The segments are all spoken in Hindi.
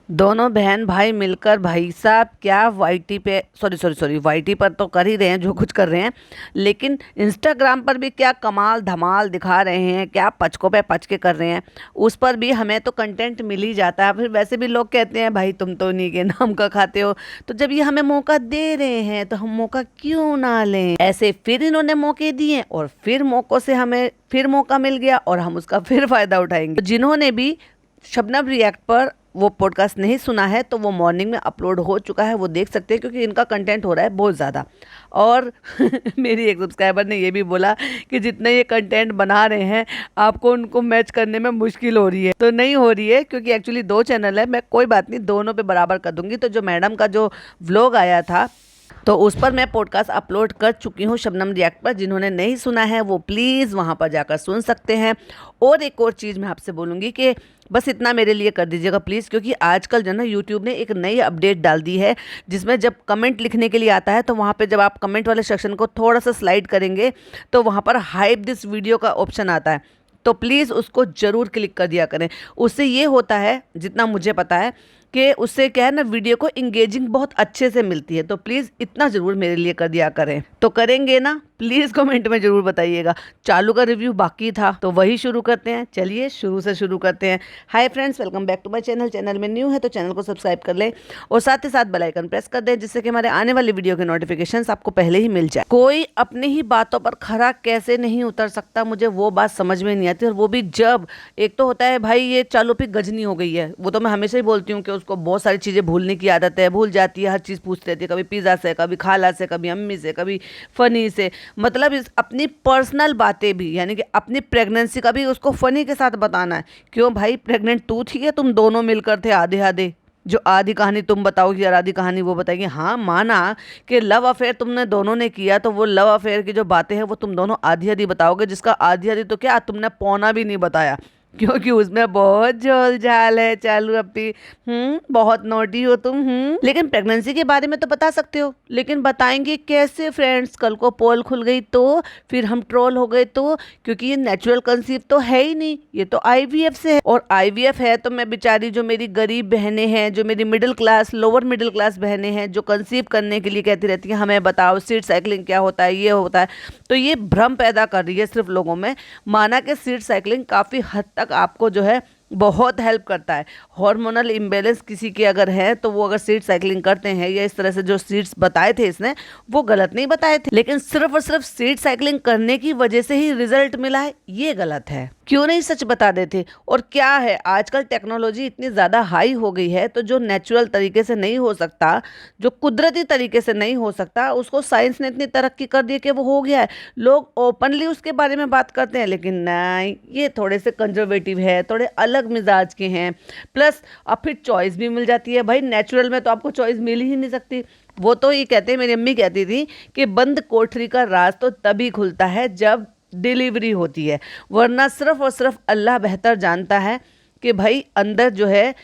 दोनों बहन भाई मिलकर भाई साहब क्या वाईटी पे सॉरी वाईटी पर तो कर ही रहे हैं जो कुछ कर रहे हैं, लेकिन इंस्टाग्राम पर भी क्या कमाल धमाल दिखा रहे हैं, क्या पचकों पे पच के कर रहे हैं। उस पर भी हमें तो कंटेंट मिल ही जाता है। फिर वैसे भी लोग कहते हैं भाई तुम तो नहीं के नाम का खाते हो, तो जब ये हमें मौका दे रहे हैं तो हम मौका क्यों ना लें। ऐसे फिर इन्होंने मौके दिए और फिर मौकों से हमें फिर मौका मिल गया और हम उसका फिर फायदा उठाएंगे। तो जिन्होंने भी शबनम रिएक्ट पर वो पॉडकास्ट नहीं सुना है तो वो मॉर्निंग में अपलोड हो चुका है, वो देख सकते हैं क्योंकि इनका कंटेंट हो रहा है बहुत ज़्यादा। और मेरी एक सब्सक्राइबर ने ये भी बोला कि जितने ये कंटेंट बना रहे हैं आपको उनको मैच करने में मुश्किल हो रही है। तो नहीं हो रही है क्योंकि एक्चुअली 2 चैनल है, मैं कोई बात नहीं दोनों पे बराबर कर दूंगी। तो जो मैडम का जो व्लॉग आया था तो उस पर मैं पॉडकास्ट अपलोड कर चुकी हूँ शबनम रिएक्ट पर। जिन्होंने नहीं सुना है वो प्लीज़ वहाँ पर जाकर सुन सकते हैं। और एक और चीज़ मैं आपसे बोलूँगी कि बस इतना मेरे लिए कर दीजिएगा प्लीज़, क्योंकि आजकल जो है ना यूट्यूब ने एक नई अपडेट डाल दी है जिसमें जब कमेंट लिखने के लिए आता है तो वहाँ पे जब आप कमेंट वाले सेक्शन को थोड़ा सा स्लाइड करेंगे तो वहाँ पर हाइप दिस वीडियो का ऑप्शन आता है। तो प्लीज़ उसको ज़रूर क्लिक कर दिया करें। उससे ये होता है जितना मुझे पता है कि उससे क्या है ना वीडियो को इंगेजिंग बहुत अच्छे से मिलती है। तो प्लीज़ इतना ज़रूर मेरे लिए कर दिया करें। तो करेंगे ना, प्लीज़ कमेंट में ज़रूर बताइएगा। चालू का रिव्यू बाकी था तो वही शुरू करते हैं। चलिए शुरू से शुरू करते हैं। Hi friends, welcome back to my channel. Channel में न्यू है तो चैनल को सब्सक्राइब कर लें और साथ ही साथ बेल आइकन प्रेस कर दें जिससे कि हमारे आने वाली वीडियो के नोटिफिकेशंस आपको पहले ही मिल जाए। कोई अपनी ही बातों पर खरा कैसे नहीं उतर सकता, मुझे वो बात समझ में नहीं आती। और वो भी जब एक तो होता है भाई ये चालू पे गजनी हो गई है, वो तो मैं हमेशा ही बोलती हूँ कि उसको बहुत सारी चीज़ें भूलने की आदत है, भूल जाती है, हर चीज़ पूछती रहती है, कभी पिज़्ज़ा से, कभी खाला से, कभी अम्मी से, कभी फ़नी से। मतलब इस अपनी पर्सनल बातें भी, यानी कि अपनी प्रेगनेंसी का भी उसको फ़नी के साथ बताना है। क्यों भाई, प्रेग्नेंट तू थी या तुम दोनों मिलकर थे आधे आधे? जो आधी कहानी तुम बताओगी और आधी कहानी वो बताएगी। हाँ माना कि लव अफेयर तुमने दोनों ने किया तो वो लव अफेयर की जो बातें हैं वो तुम दोनों आधी आधी बताओगे, जिसका आधी आधी तो क्या तुमने पौना भी नहीं बताया क्योंकि उसमें बहुत झोल झाल है। चालू अपनी बहुत नोटी हो तुम। लेकिन प्रेगनेंसी के बारे में तो बता सकते हो, लेकिन बताएंगे कैसे फ्रेंड्स? कल को पोल खुल गई तो फिर हम ट्रोल हो गए तो, क्योंकि ये नेचुरल कंसीव तो है ही नहीं, ये तो आईवीएफ से है। और आईवीएफ है तो मैं बेचारी जो मेरी गरीब बहनें हैं, जो मेरी middle class lower middle class बहनें हैं जो कंसीव करने के लिए कहती रहती हैं हमें बताओ सीड साइकिलिंग क्या होता है, ये होता है, तो ये भ्रम पैदा कर रही है सिर्फ लोगों में। माना कि सीड साइकिलिंग काफ़ी हद तक आपको जो है बहुत हेल्प करता है। हार्मोनल इम्बैलेंस किसी के अगर है तो वो अगर सीड साइकिलिंग करते हैं या इस तरह से जो सीड्स बताए थे इसने वो गलत नहीं बताए थे, लेकिन सिर्फ और सिर्फ सीड साइकिलिंग करने की वजह से ही रिजल्ट मिला है, ये गलत है। क्यों नहीं सच बता देते? और क्या है आजकल टेक्नोलॉजी इतनी ज़्यादा हाई हो गई है तो जो नेचुरल तरीके से नहीं हो सकता, जो कुदरती तरीके से नहीं हो सकता, उसको साइंस ने इतनी तरक्की कर दी कि वो हो गया है। लोग ओपनली उसके बारे में बात करते हैं, लेकिन नहीं, ये थोड़े से कंजर्वेटिव है, थोड़े अलग मिजाज के हैं। प्लस अब फिर चॉइस भी मिल जाती है। भाई नेचुरल में तो आपको चॉइस मिल ही नहीं सकती। वो तो ये कहते हैं, मेरी अम्मी कहती थी कि बंद कोठरी का राज तो तभी खुलता है जब डिलीवरी होती है, वरना सिर्फ और सिर्फ अल्लाह बेहतर जानता है कि भाई अंदर जो है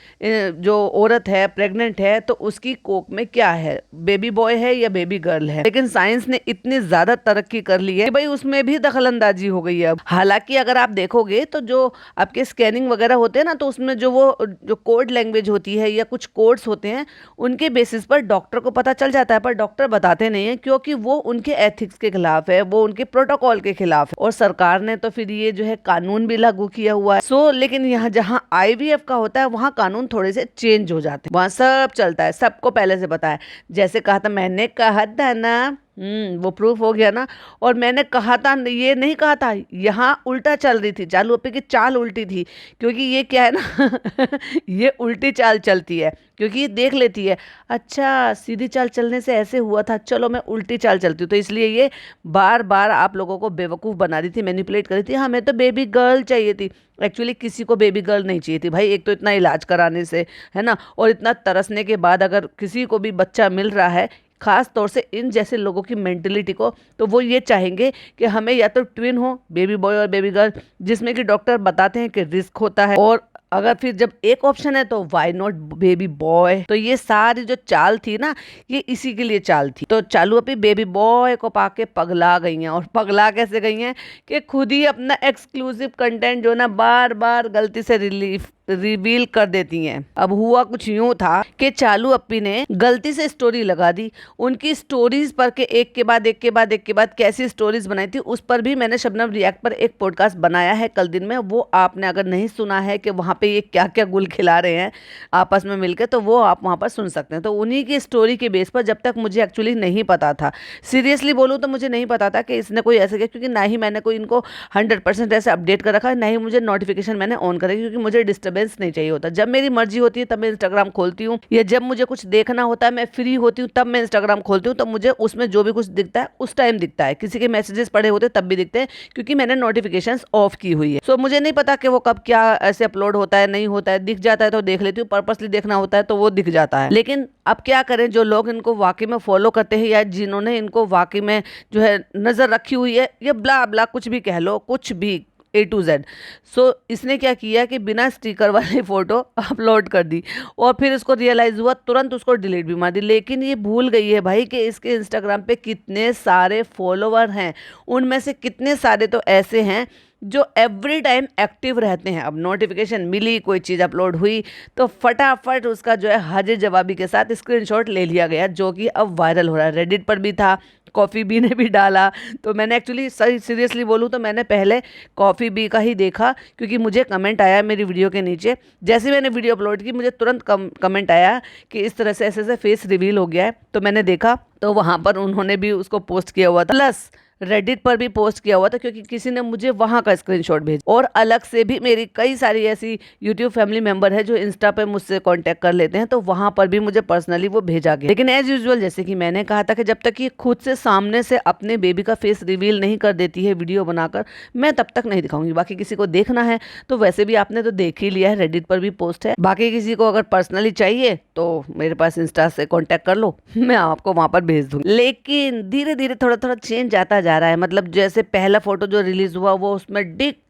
जो औरत है प्रेग्नेंट है तो उसकी कोख में क्या है, बेबी बॉय है या बेबी गर्ल है। लेकिन साइंस ने इतनी ज़्यादा तरक्की कर ली है कि भाई उसमें भी दखलंदाजी हो गई है अब। हालांकि अगर आप देखोगे तो जो आपके स्कैनिंग वगैरह होते हैं ना, तो उसमें जो कोड लैंग्वेज होती है या कुछ कोड्स होते हैं उनके बेसिस पर डॉक्टर को पता चल जाता है, पर डॉक्टर बताते नहीं है क्योंकि वो उनके एथिक्स के खिलाफ है, वो उनके प्रोटोकॉल के खिलाफ है। और सरकार ने तो फिर ये जो है कानून भी लागू किया हुआ है। लेकिन यहाँ जहाँ आईवीएफ का होता है वहाँ कानून थोड़े से चेंज हो जाते हैं, वहाँ सब चलता है, सबको पहले से पता है। जैसे कहा था, मैंने कहा था ना, वो प्रूफ हो गया ना। और मैंने कहा था, ये नहीं कहा था, यहाँ उल्टा चल रही थी, चालू अपी की चाल उल्टी थी, क्योंकि ये क्या है ना ये उल्टी चाल चलती है क्योंकि ये देख लेती है अच्छा सीधी चाल चलने से ऐसे हुआ था, चलो मैं उल्टी चाल चलती हूँ। तो इसलिए ये बार बार आप लोगों को बेवकूफ़ बना रही थी, मैनिपुलेट कर रही थी। हमें तो बेबी गर्ल चाहिए थी, एक्चुअली किसी को बेबी गर्ल नहीं चाहिए थी भाई। एक तो इतना इलाज कराने से है ना, और इतना तरसने के बाद अगर किसी को भी बच्चा मिल रहा है, खास तौर से इन जैसे लोगों की मेंटलिटी को, तो वो ये चाहेंगे कि हमें या तो ट्विन हो, बेबी बॉय और बेबी गर्ल, जिसमें कि डॉक्टर बताते हैं कि रिस्क होता है। और अगर फिर जब एक ऑप्शन है तो व्हाई नॉट बेबी बॉय। तो ये सारी जो चाल थी ना, ये इसी के लिए चाल थी। तो चालू अपनी बेबी बॉय को पाके पगला गई हैं। और पगला कैसे गई हैं कि खुद ही अपना एक्सक्लूसिव कंटेंट जो ना बार बार गलती से रिवील कर देती हैं। अब हुआ कुछ यूं था कि चालू अप्पी ने गलती से स्टोरी लगा दी। उनकी स्टोरीज पर के एक के बाद एक के बाद एक के बाद कैसी स्टोरीज बनाई थी, उस पर भी मैंने शबनम रिएक्ट पर एक पॉडकास्ट बनाया है कल दिन में। वो आपने अगर नहीं सुना है कि वहाँ पे ये क्या क्या गुल खिला रहे हैं आपस में मिलकर, तो वो आप वहाँ पर सुन सकते हैं। तो उन्हीं की स्टोरी के बेस पर, जब तक मुझे एक्चुअली नहीं पता था, सीरियसली बोलूँ तो मुझे नहीं पता था कि इसने कोई ऐसे किया, क्योंकि ना ही मैंने कोई इनको 100% ऐसे अपडेट कर रखा है, ना ही मुझे नोटिफिकेशन मैंने ऑन करा, क्योंकि मुझे डिस्टर्बेंस नहीं चाहिए होता। जब मेरी मर्जी होती है तब मैं इंस्टाग्राम खोलती हूँ, या जब मुझे कुछ देखना होता है, मैं फ्री होती हूँ तब मैं इंस्टाग्राम खोलती हूँ, तो मुझे उसमें जो भी कुछ दिखता है उस टाइम दिखता है। किसी के मैसेजेस पड़े होते तब भी दिखते हैं, क्योंकि मैंने नोटिफिकेशंस ऑफ की हुई है। सो मुझे नहीं पता कि वो कब क्या ऐसे अपलोड होता है, नहीं होता है। दिख जाता है तो देख लेती हूँ, पर्पसली देखना होता है तो वो दिख जाता है। लेकिन अब क्या करें, जो लोग इनको वाकई में फॉलो करते हैं, या जिन्होंने इनको वाकई में जो है नजर रखी हुई है, या ब्ला ब्ला कुछ भी कह लो, कुछ भी A to Z। सो इसने क्या किया कि बिना स्टिकर वाली फ़ोटो अपलोड कर दी, और फिर इसको रियलाइज़ हुआ, तुरंत उसको डिलीट भी मार दी। लेकिन ये भूल गई है भाई कि इसके इंस्टाग्राम पे कितने सारे फॉलोवर हैं। उनमें से कितने सारे तो ऐसे हैं जो एवरी टाइम एक्टिव रहते हैं। अब नोटिफिकेशन मिली, कोई चीज़ अपलोड हुई, तो फटाफट उसका जो है हाजिर जवाबी के साथ स्क्रीनशॉट ले लिया गया, जो कि अब वायरल हो रहा है। रेडिट पर भी था, कॉफ़ी बी ने भी डाला। तो मैंने एक्चुअली सही सीरियसली बोलूँ तो मैंने पहले कॉफ़ी बी का ही देखा, क्योंकि मुझे कमेंट आया मेरी वीडियो के नीचे। जैसे मैंने वीडियो अपलोड की, मुझे तुरंत कमेंट आया कि इस तरह से ऐसे ऐसे फेस रिवील हो गया है। तो मैंने देखा, तो वहाँ पर उन्होंने भी उसको पोस्ट किया हुआ था, प्लस रेडिट पर भी पोस्ट किया हुआ था, क्योंकि किसी ने मुझे वहाँ का स्क्रीनशॉट भेजा। और अलग से भी मेरी कई सारी ऐसी यूट्यूब फैमिली मेंबर है जो इंस्टा पे मुझसे कांटेक्ट कर लेते हैं, तो वहाँ पर भी मुझे पर्सनली वो भेजा गया। लेकिन एज यूजुअल, जैसे कि मैंने कहा था कि जब तक ये खुद से सामने से अपने बेबी का फेस रिवील नहीं कर देती है वीडियो बनाकर, मैं तब तक नहीं दिखाऊंगी। बाकी किसी को देखना है तो वैसे भी आपने तो देख ही लिया है, रेडिट पर भी पोस्ट है। बाकी किसी को अगर पर्सनली चाहिए तो मेरे पास इंस्टा से कॉन्टेक्ट कर लो, मैं आपको वहाँ पर भेज दूँगी। लेकिन धीरे धीरे थोड़ा थोड़ा चेंज आता जा रहा है। मतलब जैसे पहला फोटो जो रिलीज हुआ वो उसमें डिक्टो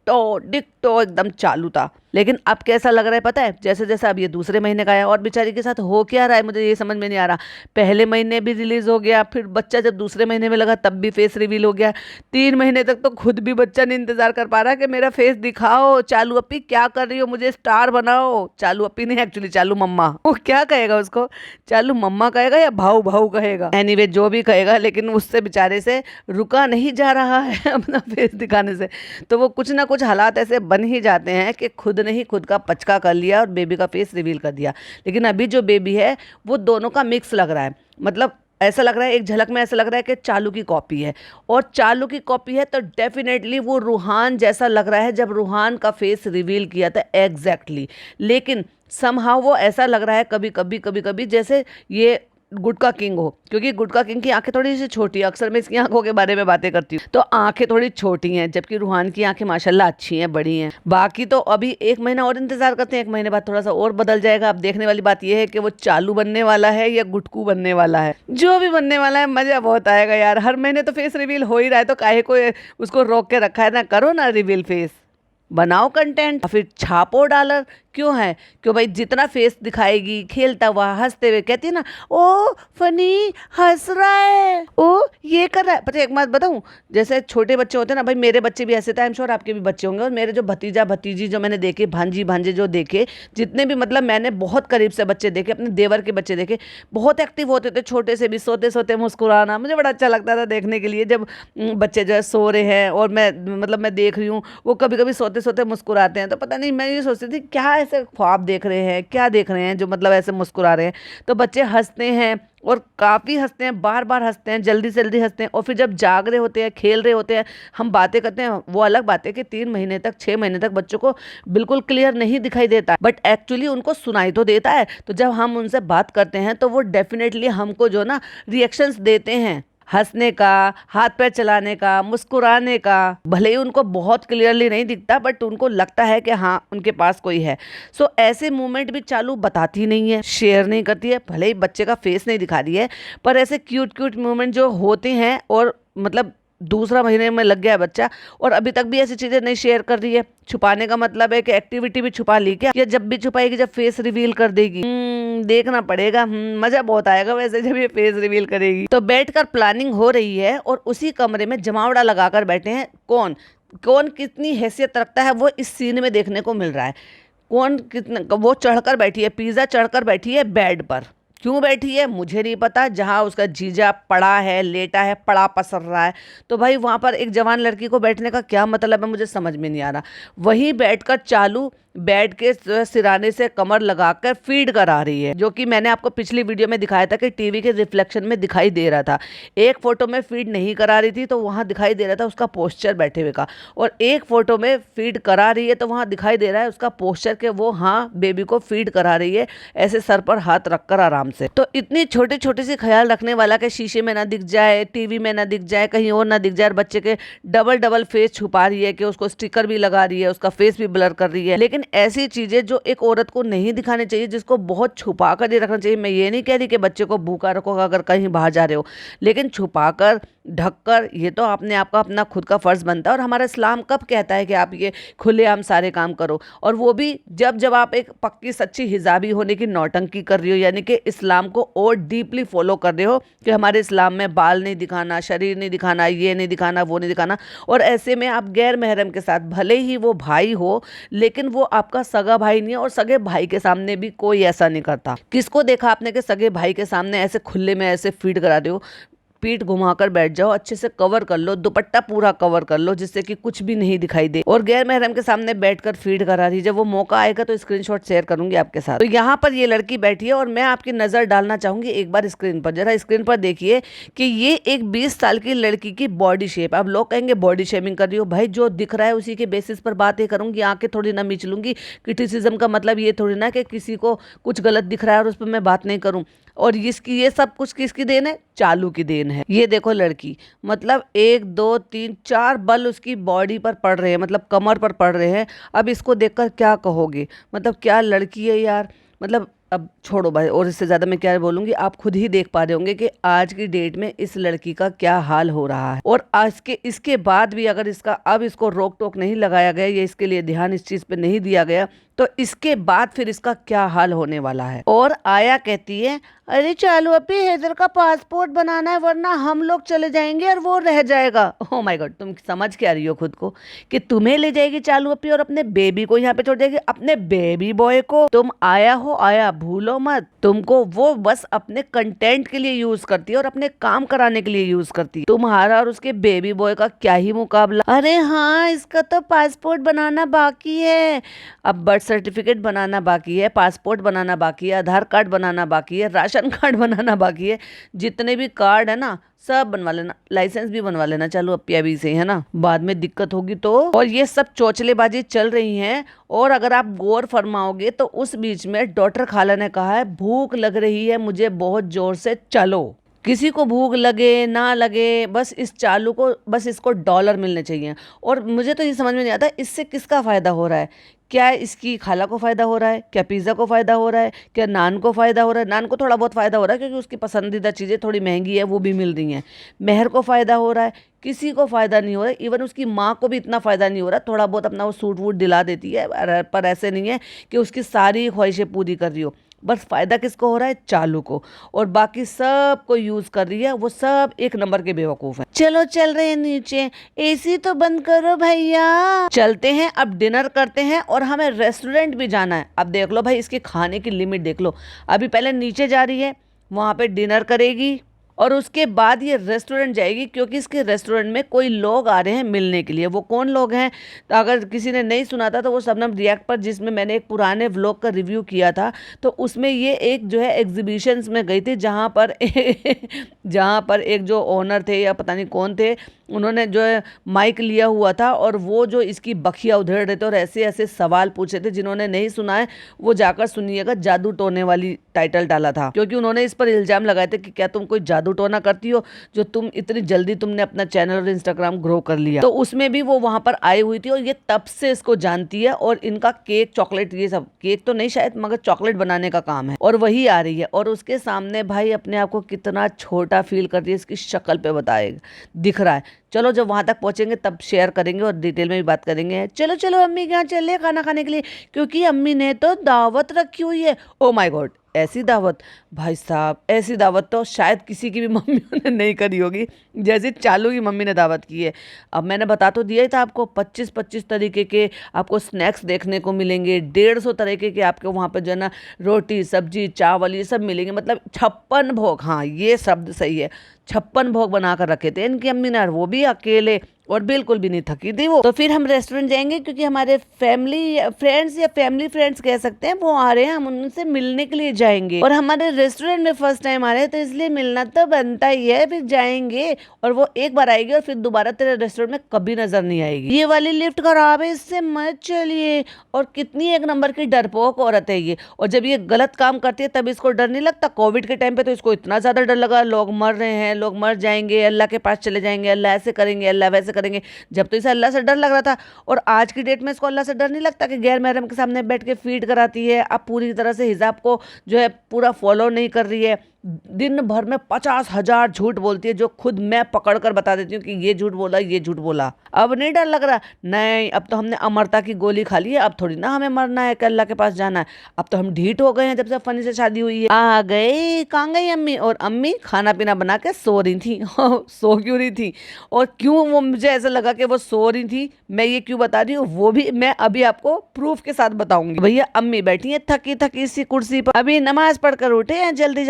एकदम चालू था, लेकिन अब कैसा लग रहा है पता है, जैसे जैसे अब ये दूसरे महीने का है। और बेचारी के साथ हो क्या रहा है मुझे ये समझ में नहीं आ रहा। पहले महीने भी रिलीज हो गया, फिर बच्चा जब दूसरे महीने में लगा तब भी फेस रिवील हो गया। 3 महीने तक तो खुद भी बच्चा नहीं इंतजार कर पा रहा कि मेरा फेस दिखाओ, चालू अप्पी क्या कर रही हो, मुझे स्टार बनाओ। चालू अप्पी नहीं, एक्चुअली चालू मम्मा। वो क्या कहेगा उसको, चालू मम्मा कहेगा या भाऊ भाऊ कहेगा, एनीवे जो भी कहेगा, लेकिन उससे बेचारे से रुका नहीं जा रहा है अपना फेस दिखाने से। तो वो कुछ ना कुछ हालात ऐसे बन ही जाते हैं कि खुद ने ही खुद का पचका कर लिया और बेबी का फेस रिवील कर दिया। लेकिन अभी जो बेबी है वो दोनों का मिक्स लग रहा है। मतलब ऐसा लग रहा है, एक झलक में ऐसा लग रहा है कि चालू की कॉपी है, और चालू की कॉपी है तो डेफिनेटली वो रूहान जैसा लग रहा है जब रूहान का फेस रिवील किया था एग्जैक्टली। लेकिन समहाउ वो ऐसा लग रहा है कभी कभी जैसे ये गुटका किंग हो, क्योंकि गुटका किंग की आंखें थोड़ी सी छोटी है। अक्सर मैं इसकी आंखों के बारे में बातें करती हूँ, तो आंखें थोड़ी छोटी हैं, जबकि रूहान की आंखें माशाल्लाह अच्छी हैं, बड़ी हैं। बाकी तो अभी 1 महीना और इंतजार करते हैं, 1 महीने बाद थोड़ा सा और बदल जाएगा। अब देखने वाली बात यह है कि वो चालू बनने वाला है या गुटकू बनने वाला है। जो भी बनने वाला है मजा बहुत आएगा यार। हर महीने तो फेस रिवील हो ही रहा है, तो काहे को उसको रोक के रखा है, ना करो ना रिवील फेस, बनाओ कंटेंट, फिर छापो डॉलर। क्यों है, क्यों भाई, जितना फेस दिखाएगी खेलता हुआ हंसते हुए, कहती है ना ओ फनी हंस रहा है, ओ ये कर रहा है। पता है एक बात बताऊं, जैसे छोटे बच्चे होते हैं ना भाई, मेरे बच्चे भी ऐसे थे, आई एम श्योर आपके भी बच्चे होंगे। और मेरे जो भतीजा भतीजी जो मैंने देखे, भांजी भांजे जो देखे, जितने भी, मतलब मैंने बहुत करीब से बच्चे देखे, अपने देवर के बच्चे देखे, बहुत एक्टिव होते थे, छोटे से भी, सोते सोते मुस्कुराना मुझे बड़ा अच्छा लगता था देखने के लिए। जब बच्चे जो है सो रहे हैं और मैं देख रही हूँ, वो कभी कभी सोते सोते मुस्कुराते हैं, तो पता नहीं, मैं ये सोचती थी क्या ऐसे ख्वाब देख रहे हैं, क्या देख रहे हैं जो मतलब ऐसे मुस्कुरा रहे हैं। तो बच्चे हंसते हैं और काफ़ी हंसते हैं, बार बार हंसते हैं, जल्दी से जल्दी हंसते हैं। और फिर जब जाग रहे होते हैं, खेल रहे होते हैं, हम बातें करते हैं, वो अलग बात है कि 3 महीने तक 6 महीने तक बच्चों को बिल्कुल क्लियर नहीं दिखाई देता, बट एक्चुअली उनको सुनाई तो देता है। तो जब हम उनसे बात करते हैं तो वो डेफिनेटली हमको जो ना रिएक्शंस देते हैं, हंसने का, हाथ पैर चलाने का, मुस्कुराने का। भले ही उनको बहुत क्लियरली नहीं दिखता, बट उनको लगता है कि हाँ उनके पास कोई है। सो ऐसे मूवमेंट भी चालू बताती नहीं है, शेयर नहीं करती है। भले ही बच्चे का फेस नहीं दिखा रही है, पर ऐसे क्यूट क्यूट मूवमेंट जो होते हैं, और मतलब दूसरा महीने में लग गया है बच्चा और अभी तक भी ऐसी चीज़ें नहीं शेयर कर रही है। छुपाने का मतलब है कि एक्टिविटी भी छुपा ली क्या, या जब भी छुपाएगी जब फेस रिवील कर देगी। देखना पड़ेगा। मजा बहुत आएगा वैसे जब ये फेस रिवील करेगी। तो बैठकर प्लानिंग हो रही है और उसी कमरे में जमावड़ा लगाकर बैठे हैं। कौन कौन कितनी हैसियत रखता है वो इस सीन में देखने को मिल रहा है। कौन कितना वो चढ़कर बैठी है, पिज़्ज़ा चढ़कर बैठी है बेड पर। क्यों बैठी है मुझे नहीं पता, जहाँ उसका जीजा पड़ा है, लेटा है, पड़ा पसर रहा है, तो भाई वहाँ पर एक जवान लड़की को बैठने का क्या मतलब है, मुझे समझ में नहीं आ रहा। वहीं बैठकर चालू बेड के सिराने से कमर लगाकर फीड करा रही है, जो कि मैंने आपको पिछली वीडियो में दिखाया था कि टीवी के रिफ्लेक्शन में दिखाई दे रहा था। एक फोटो में फीड नहीं करा रही थी तो वहाँ दिखाई दे रहा था उसका पोस्चर बैठे हुए का, और एक फोटो में फीड करा रही है तो वहाँ दिखाई दे रहा है उसका पोस्चर के वो हाँ बेबी को फीड करा रही है, ऐसे सर पर हाथ रखकर आराम से। तो इतनी छोटी छोटी सी ख्याल रखने वाला के शीशे में ना दिख जाए, टीवी में ना दिख जाए, कहीं और ना दिख जाए, बच्चे के डबल डबल फेस छुपा रही है कि उसको स्टिकर भी लगा रही है, उसका फेस भी ब्लर कर रही है। लेकिन ऐसी चीजें जो एक औरत को नहीं दिखानी चाहिए, जिसको बहुत छुपा कर ही रखना चाहिए। मैं ये नहीं कह रही कि बच्चे को भूखा रखो अगर कहीं बाहर जा रहे हो, लेकिन छुपा कर ढककर ये तो आपने आपका अपना खुद का फर्ज बनता है। और हमारा इस्लाम कब कहता है कि आप ये खुलेआम सारे काम करो, और वो भी जब जब आप एक पक्की सच्ची हिजाबी होने की नौटंकी कर रही हो, यानी कि इस्लाम को और डीपली फॉलो कर रहे हो कि हमारे इस्लाम में बाल नहीं दिखाना, शरीर नहीं दिखाना, ये नहीं दिखाना, वो नहीं दिखाना। और ऐसे में आप गैर महरम के साथ, भले ही वो भाई हो लेकिन वो आपका सगा भाई नहीं है, और सगे भाई के सामने भी कोई ऐसा नहीं करता। किसको देखा आपने कि सगे भाई के सामने ऐसे खुले में ऐसे फीड करा रहे हो? पीठ घुमाकर बैठ जाओ, अच्छे से कवर कर लो, दुपट्टा पूरा कवर कर लो जिससे कि कुछ भी नहीं दिखाई दे। और गैर महरम के सामने बैठकर फीड करा रही, जब वो मौका आएगा तो स्क्रीनशॉट शेयर करूंगी आपके साथ। तो यहाँ पर ये लड़की बैठी है और मैं आपकी नजर डालना चाहूंगी एक बार स्क्रीन पर, जरा स्क्रीन पर देखिए कि ये एक 20 साल की लड़की की बॉडी शेप। अब लोग कहेंगे बॉडी शेमिंग कर रही हो, भाई जो दिख रहा है उसी के बेसिस पर बातें करूंगी, आंखें थोड़ी ना मीच लूंगी। क्रिटिसिज्म का मतलब ये थोड़ी ना कि किसी को कुछ गलत दिख रहा है और उस पर मैं बात नहीं करूं। और इसकी ये सब कुछ किसकी देन है? चालू की देन है। ये देखो लड़की, मतलब 1 2 3 4 बल उसकी बॉडी पर पड़ रहे हैं, मतलब कमर पर पड़ रहे हैं। अब इसको देखकर क्या कहोगे, मतलब क्या लड़की है यार। मतलब अब छोड़ो भाई, और इससे ज़्यादा मैं क्या बोलूँगी, आप खुद ही देख पा रहे होंगे कि आज की डेट में इस लड़की का क्या हाल हो रहा है। और आज के इसके बाद भी अगर इसको रोक टोक नहीं लगाया गया या इसके लिए ध्यान इस चीज़ पे नहीं दिया गया तो इसके बाद फिर इसका क्या हाल होने वाला है। और आया कहती है, अरे चालू अभी हैदर का पासपोर्ट बनाना है वरना हम लोग चले जाएंगे और वो रह जाएगा। ओह माय गॉड, तुम समझ क्या रही हो खुद को कि तुम्हें ले जाएगी चालू अपी और अपने बेबी को यहाँ पे छोड़ जाएगी, अपने बेबी बॉय को। तुम आया हो आया, भूलो मत, तुमको वो बस अपने कंटेंट के लिए यूज करती है और अपने काम कराने के लिए यूज करती है। तुम्हारा और उसके बेबी बॉय का क्या ही मुकाबला। अरे हाँ, इसका तो पासपोर्ट बनाना बाकी है, अब बर्थ सर्टिफिकेट बनाना बाकी है, पासपोर्ट बनाना बाकी है, आधार कार्ड बनाना बाकी है, राशन कार्ड बनाना बाकी है। जितने भी कार्ड है ना सब बनवा लेना, लाइसेंस भी बनवा लेना चालू अपी अभी से, है ना, बाद में दिक्कत होगी तो। और ये सब चौचलेबाजी चल रही है। और अगर आप गौर फरमाओगे तो उस बीच में डॉक्टर खाला ने कहा है भूख लग रही है मुझे बहुत जोर से, चलो। किसी को भूख लगे ना लगे, बस इस चालू को, बस इसको डॉलर मिलने चाहिए। और मुझे तो ये समझ में नहीं आता इससे किसका फ़ायदा हो रहा है। क्या इसकी खाला को फ़ायदा हो रहा है, क्या पिज़्ज़ा को फ़ायदा हो रहा है, क्या नान को फ़ायदा हो रहा है? नान को थोड़ा बहुत फ़ायदा हो रहा है क्योंकि उसकी पसंदीदा चीज़ें थोड़ी महंगी है वो भी मिल रही हैं। मेहर को फ़ायदा हो रहा है? किसी को फ़ायदा नहीं हो रहा है। इवन उसकी माँ को भी इतना फ़ायदा नहीं हो रहा, थोड़ा बहुत अपना वो सूट वूट दिला देती है, पर ऐसे नहीं है कि उसकी सारी ख्वाहिशें पूरी कर रही हो। बस फ़ायदा किसको हो रहा है? चालू को। और बाकी सब को यूज़ कर रही है, वो सब एक नंबर के बेवकूफ़ हैं। चलो चल रहे हैं नीचे, एसी तो बंद करो भैया। चलते हैं अब, डिनर करते हैं और हमें रेस्टोरेंट भी जाना है। अब देख लो भाई, इसके खाने की लिमिट देख लो। अभी पहले नीचे जा रही है, वहाँ पे डिनर करेगी और उसके बाद ये रेस्टोरेंट जाएगी क्योंकि इसके रेस्टोरेंट में कोई लोग आ रहे हैं मिलने के लिए। वो कौन लोग हैं? तो अगर किसी ने नहीं सुना था तो वो शबनम रिएक्ट पर, जिसमें मैंने एक पुराने व्लॉग का रिव्यू किया था, तो उसमें ये एक जो है एग्जीबिशंस में गई थी जहाँ पर जहाँ पर एक जो ओनर थे या पता नहीं कौन थे, उन्होंने जो है माइक लिया हुआ था और वो जो इसकी बखिया उधेड़ रहे थे और ऐसे ऐसे सवाल पूछे थे। जिन्होंने नहीं सुना है वो जाकर सुनिएगा, जादू टोने वाली टाइटल डाला था क्योंकि उन्होंने इस पर इल्ज़ाम लगाए थे कि क्या तुम कोई जादू टोना करती हो जो तुम इतनी जल्दी तुमने अपना चैनल और इंस्टाग्राम ग्रो कर लिया। तो उसमें भी वो वहाँ पर आई हुई थी और ये तब से इसको जानती है। और इनका केक, चॉकलेट, ये सब, केक तो नहीं शायद मगर चॉकलेट बनाने का काम है। और वही आ रही है और उसके सामने भाई अपने आप को कितना छोटा फील कर रही है, इसकी शक्ल पे बताएगा, दिख रहा है। चलो जब वहाँ तक पहुँचेंगे तब शेयर करेंगे और डिटेल में भी बात करेंगे। चलो अम्मी के यहाँ चले खाना खाने के लिए क्योंकि अम्मी ने तो दावत रखी हुई है। ओ माय गॉड, ऐसी दावत, भाई साहब ऐसी दावत तो शायद किसी की भी मम्मियों ने नहीं करी होगी जैसे चालू की मम्मी ने दावत की है। अब मैंने बता तो दिया ही था आपको, 25-25 तरीके के आपको स्नैक्स देखने को मिलेंगे, 150 तरीके के आपके वहाँ पे जो है ना रोटी सब्जी चावल ये सब मिलेंगे, मतलब 56 भोग, हाँ ये शब्द सही है, 56 भोग बना कर रखे थे इनकी अम्मी ने, और वो भी अकेले, और बिल्कुल भी नहीं थकी थी वो। तो फिर हम रेस्टोरेंट जाएंगे क्योंकि हमारे फैमिली फ्रेंड्स या फैमिली फ्रेंड्स कह सकते हैं वो आ रहे हैं, हम उनसे मिलने के लिए जाएंगे, और हमारे रेस्टोरेंट में फर्स्ट टाइम आ रहे हैं तो इसलिए मिलना तो बनता ही है। फिर जाएंगे और वो एक बार आएगी और फिर दोबारा तेरे रेस्टोरेंट में कभी नजर नहीं आएगी। ये वाली लिफ्ट खराब है, इससे मत चलिए। और कितनी एक नंबर की डरपोक औरत है ये, और जब ये गलत काम करती है तब इसको डर नहीं लगता। कोविड के टाइम पे तो इसको इतना ज्यादा डर लगा, लोग मर रहे हैं, लोग मर जाएंगे, अल्लाह के पास चले जाएंगे, अल्लाह ऐसे करेंगे, अल्लाह वैसे करेंगे। जब तो इसे अल्लाह से डर लग रहा था, और आज की डेट में इसको अल्लाह से डर नहीं लगता कि गैर महरम के सामने बैठ के फीड कराती है। अब पूरी तरह से हिजाब को जो है पूरा फॉलो नहीं कर रही है, दिन भर में 50,000 झूठ बोलती है, जो खुद मैं पकड़ कर बता देती हूँ कि ये झूठ बोला, ये झूठ बोला। अब नहीं डर लग रहा, नहीं, अब तो हमने अमरता की गोली खा ली है, अब थोड़ी ना हमें मरना है कि अल्लाह के पास जाना है। अब तो हम ढीठ हो गए हैं जब से फनी से शादी हुई है। आ गए, कहाँ गई अम्मी? और अम्मी खाना पीना बना के सो रही थी। सो क्यों रही थी और क्यों वो मुझे ऐसा लगा कि वो सो रही थी, मैं ये क्यों बता रही हूँ वो भी मैं अभी आपको प्रूफ के साथ बताऊंगी। भैया अम्मी बैठी है थकी थकी सी कुर्सी पर, अभी नमाज पढ़कर उठे हैं, जल्दी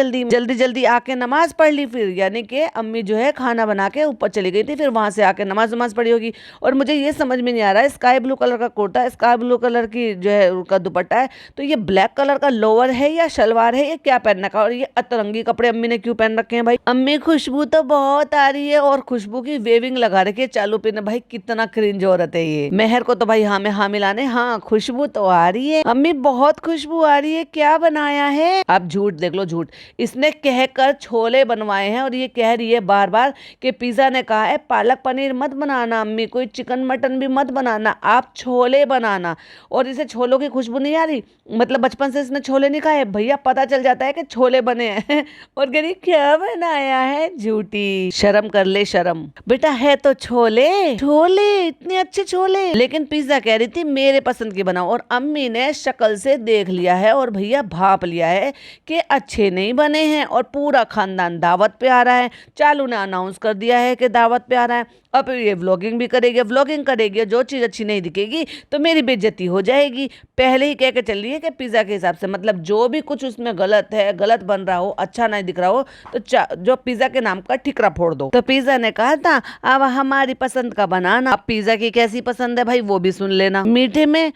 जल्दी आके नमाज पढ़ ली। फिर यानी कि अम्मी जो है खाना बना के ऊपर चली गई थी, फिर वहां से आके नमाज पढ़ी होगी। और मुझे ये समझ में नहीं आ रहा है, स्काई ब्लू कलर का कुर्ता, स्काई ब्लू कलर की जो है उनका दुपट्टा है, तो ये ब्लैक कलर का लोअर है या शलवार है, ये क्या पहन रखा? और ये अतरंगी कपड़े अम्मी ने क्यों पहन रखे हैं भाई? अम्मी खुशबू तो बहुत आ रही है, और खुशबू की वेविंग लगा रखी है चालू पे। भाई कितना क्रिंज औरत है ये। मेहर को तो भाई हाँ में हाँ मिलाने, हाँ खुशबू तो आ रही है अम्मी, बहुत खुशबू आ रही है। क्या बनाया है? आप झूठ देख लो, झूठ। इसने कहकर छोले बनवाए हैं, और ये कह रही है बार बार कि पिज्जा ने कहा है पालक पनीर मत बनाना अम्मी, कोई चिकन मटन भी मत बनाना, आप छोले बनाना। और इसे छोलों की खुशबू नहीं आ रही, मतलब बचपन से इसने छोले नहीं खाए भैया, पता चल जाता है कि छोले बने हैं। और कह रही क्या बनाया है? झूठी, शर्म कर ले शर्म। बेटा है तो छोले, छोले इतने अच्छे छोले, लेकिन पिज्जा कह रही थी मेरे पसंद की बनाओ। और अम्मी ने शक्ल से देख लिया है और भैया भाप लिया है कि अच्छे नहीं बने हैं, और पूरा खानदान दावत पे आ रहा है। चालू ने अनाउंस कर दिया है कि दावत पे आ रहा है। अब ये व्लॉगिंग भी करेगी, जो चीज़ अच्छी नहीं दिखेगी तो मेरी बेइज्जती हो जाएगी। पहले ही कह के चल रही है कि पिज़्ज़ा के हिसाब से, मतलब जो भी कुछ उसमें गलत है, गलत बन रहा हो, अच्छा नहीं दिख रहा हो, तो जो पिज़्ज़ा के नाम का ठिकरा फोड़ दो। तो पिज़्ज़ा ने कहा था अब हमारी पसंद का बनाना। अब पिज़्ज़ा की कैसी पसंद है भाई वो भी सुन लेना। मीठे में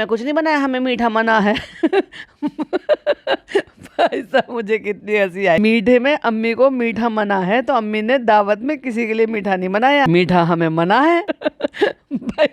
कुछ नहीं बनाया, हमें मीठा मना है। भाई साहब मुझे कितनी हंसी आई। मीठे में अम्मी को मीठा मना है, तो अम्मी ने दावत में किसी के लिए मीठा नहीं बनाया, मीठा हमें मना है। भाई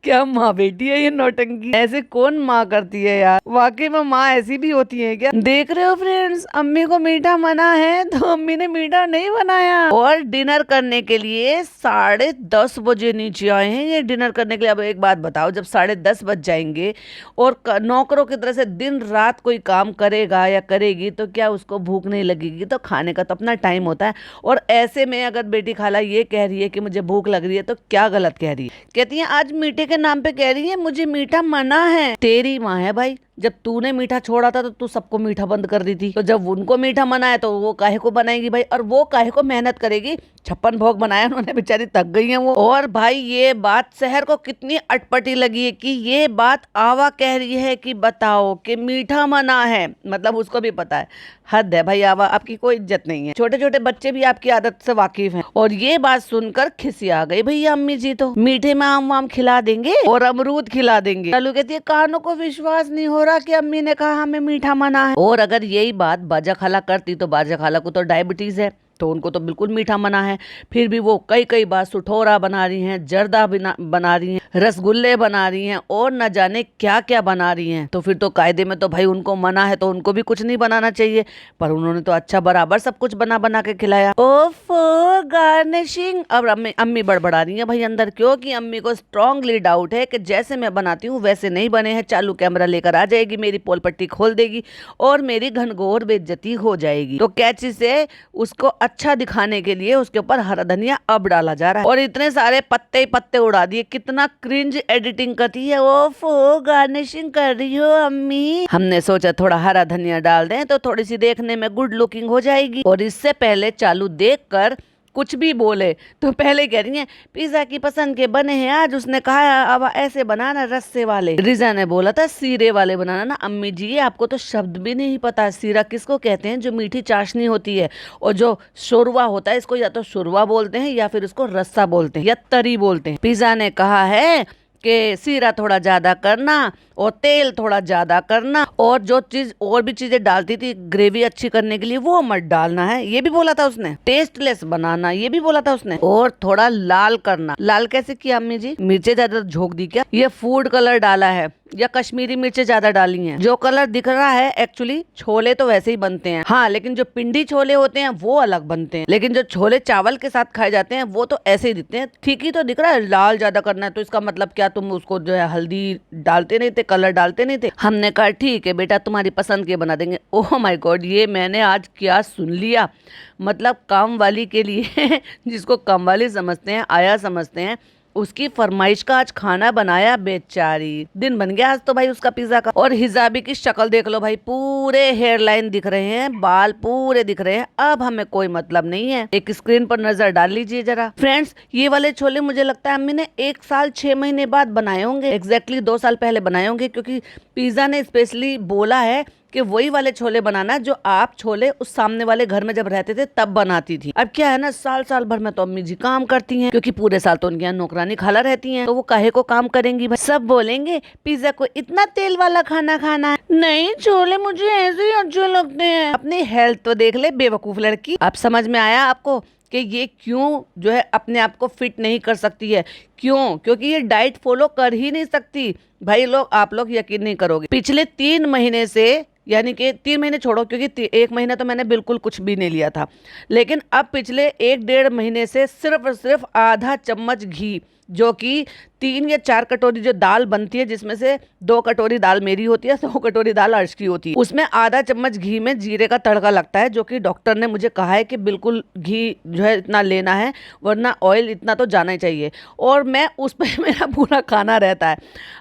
क्या माँ बेटी है ये नौटंकी, ऐसे कौन माँ करती है यार? वाकई में माँ ऐसी भी होती है क्या? देख रहे हो फ्रेंड्स, अम्मी को मीठा मना है तो अम्मी ने मीठा नहीं बनाया। और डिनर करने के लिए 10:30 बजे नीचे आए हैं ये डिनर करने के लिए। अब एक बात बताओ, जब 10:30 बज जाएंगे और नौकरों की तरह से दिन रात कोई काम करेगा या करेगी तो क्या उसको भूख नहीं लगेगी? तो खाने का तो अपना टाइम होता है। और ऐसे में अगर बेटी खाला ये कह रही है कि मुझे भूख लग रही है तो क्या गलत कह रही है? कहती है आज मीठे के नाम पे कह रही है मुझे मीठा मना है। तेरी माँ है भाई, जब तूने मीठा छोड़ा था तो तू सबको मीठा बंद कर दी थी, तो जब उनको मीठा मना है तो वो काहे को बनाएगी भाई? और वो काहे को मेहनत करेगी? 56 भोग बनाया उन्होंने, बेचारी थक गई हैं वो। और भाई ये बात शहर को कितनी अटपटी लगी है कि ये बात आवा कह रही है कि बताओ कि मीठा मना है, मतलब उसको भी पता है। हद है भाई आवा, आपकी कोई इज्जत नहीं है। छोटे छोटे बच्चे भी आपकी आदत से वाकिफ हैं। और ये बात सुनकर खिसिया गई भैया अम्मी जी, तो मीठे में आम वाम खिला देंगे और अमरूद खिला देंगे। चालू कहती है कानों को विश्वास नहीं हो रहा कि अम्मी ने कहा हमें मीठा मना है। और अगर यही बात बाजा खाला करती तो बाजा खाला को तो डायबिटीज है, तो उनको तो बिल्कुल मीठा मना है। फिर भी वो कई बार सुठोरा बना रही हैं, जर्दा बना रही हैं, रसगुल्ले बना रही हैं, और न जाने क्या क्या बना रही हैं। तो फिर तो कायदे में तो भाई उनको मना है तो उनको भी कुछ नहीं बनाना चाहिए, पर उन्होंने तो अच्छा बराबर सब कुछ बना के खिलाया। ओफो गार्निशिंग। अब अम्मी बड़बड़ा रही है भाई अंदर, क्योंकि अम्मी को स्ट्रांगली डाउट है कि जैसे मैं बनाती हूँ वैसे नहीं बने हैं। चालू कैमरा लेकर आ जाएगी, मेरी पोल पट्टी खोल देगी और मेरी घनघोर बेइज्जती हो जाएगी। तो कैची से उसको अच्छा दिखाने के लिए उसके ऊपर हरा धनिया अब डाला जा रहा है और इतने सारे पत्ते पत्ते उड़ा दिए। कितना क्रिंज एडिटिंग करती है। ओफो, गार्निशिंग कर रही हो अम्मी। हमने सोचा थोड़ा हरा धनिया डाल दें तो थोड़ी सी देखने में गुड लुकिंग हो जाएगी। और इससे पहले चालू देखकर कुछ भी बोले तो पहले कह रही है पिज्जा की पसंद के बने हैं आज। उसने कहा अब ऐसे बनाना रस्से वाले। रिजा ने बोला था सीरे वाले बनाना ना। अम्मी जी आपको तो शब्द भी नहीं पता, सीरा किसको कहते हैं? जो मीठी चाशनी होती है। और जो शोरवा होता है इसको या तो शोरवा बोलते हैं या फिर इसको रस्सा बोलते हैं या तरी बोलते हैं। पिज्जा ने कहा है कि सीरा थोड़ा ज्यादा करना और तेल थोड़ा ज्यादा करना और जो चीज और भी चीजें डालती थी ग्रेवी अच्छी करने के लिए वो मत डालना है, ये भी बोला था उसने। टेस्टलेस बनाना, ये भी बोला था उसने। और थोड़ा लाल करना। लाल कैसे किया अम्मी जी? मिर्चें ज्यादा झोंक दी क्या? ये फूड कलर डाला है या कश्मीरी मिर्चें ज्यादा डाली हैं? जो कलर दिख रहा है एक्चुअली छोले तो वैसे ही बनते हैं, हाँ, लेकिन जो पिंडी छोले होते हैं वो अलग बनते हैं। लेकिन जो छोले चावल के साथ खाए जाते हैं वो तो ऐसे ही दिखते हैं। ठीक ही तो दिख रहा है। लाल ज्यादा करना है तो इसका मतलब क्या तुम उसको जो है हल्दी डालते नहीं थे, कलर डालते नहीं थे? हमने कहा ठीक है बेटा तुम्हारी पसंद के बना देंगे। ओह माय गॉड, ये मैंने आज क्या सुन लिया। मतलब काम वाली के लिए जिसको काम वाली समझते हैं, आया समझते हैं, उसकी फरमाइश का आज खाना बनाया। बेचारी दिन बन गया आज तो भाई उसका पिज्जा का। और हिजाबी की शक्ल देख लो भाई, पूरे हेयर लाइन दिख रहे हैं, बाल पूरे दिख रहे हैं। अब हमें कोई मतलब नहीं है। एक स्क्रीन पर नजर डाल लीजिए जरा। फ्रेंड्स ये वाले छोले मुझे लगता है अम्मी ने 1 साल 6 महीने बाद बनाए होंगे। एग्जैक्टली 2 साल पहले बनाए होंगे, क्योंकि पिज्जा ने स्पेशली बोला है कि वही वाले छोले बनाना जो आप छोले उस सामने वाले घर में जब रहते थे तब बनाती थी। अब क्या है ना, साल साल भर में तो अम्मी जी काम करती हैं, क्योंकि पूरे साल तो उनके यहाँ नौकरानी खाला रहती हैं, तो वो काहे को काम करेंगी भाई। सब बोलेंगे पिज्जा को इतना तेल वाला खाना खाना है। नहीं, छोले मुझे ऐसे ही अच्छे लगते हैं। अपनी हेल्थ तो देख ले बेवकूफ लड़की। अब समझ में आया आपको कि ये क्यों जो है अपने आप को फिट नहीं कर सकती है? क्यों? क्योंकि ये डाइट फॉलो कर ही नहीं सकती। भाई आप लोग यकीन नहीं करोगे, पिछले 3 महीने से, यानी कि 3 महीने छोड़ो क्योंकि 1 महीना तो मैंने बिल्कुल कुछ भी नहीं लिया था, लेकिन अब पिछले 1-1.5 महीने से सिर्फ और सिर्फ आधा चम्मच घी, जो कि 3 या 4 कटोरी जो दाल बनती है, जिसमें से 2 कटोरी दाल मेरी होती है, 2 कटोरी दाल अर्श की होती है, उसमें आधा चम्मच घी में जीरे का तड़का लगता है, जो कि डॉक्टर ने मुझे कहा है कि बिल्कुल घी जो है इतना लेना है, वरना ऑयल इतना तो जाना ही चाहिए। और मैं उस पर मेरा पूरा खाना रहता है।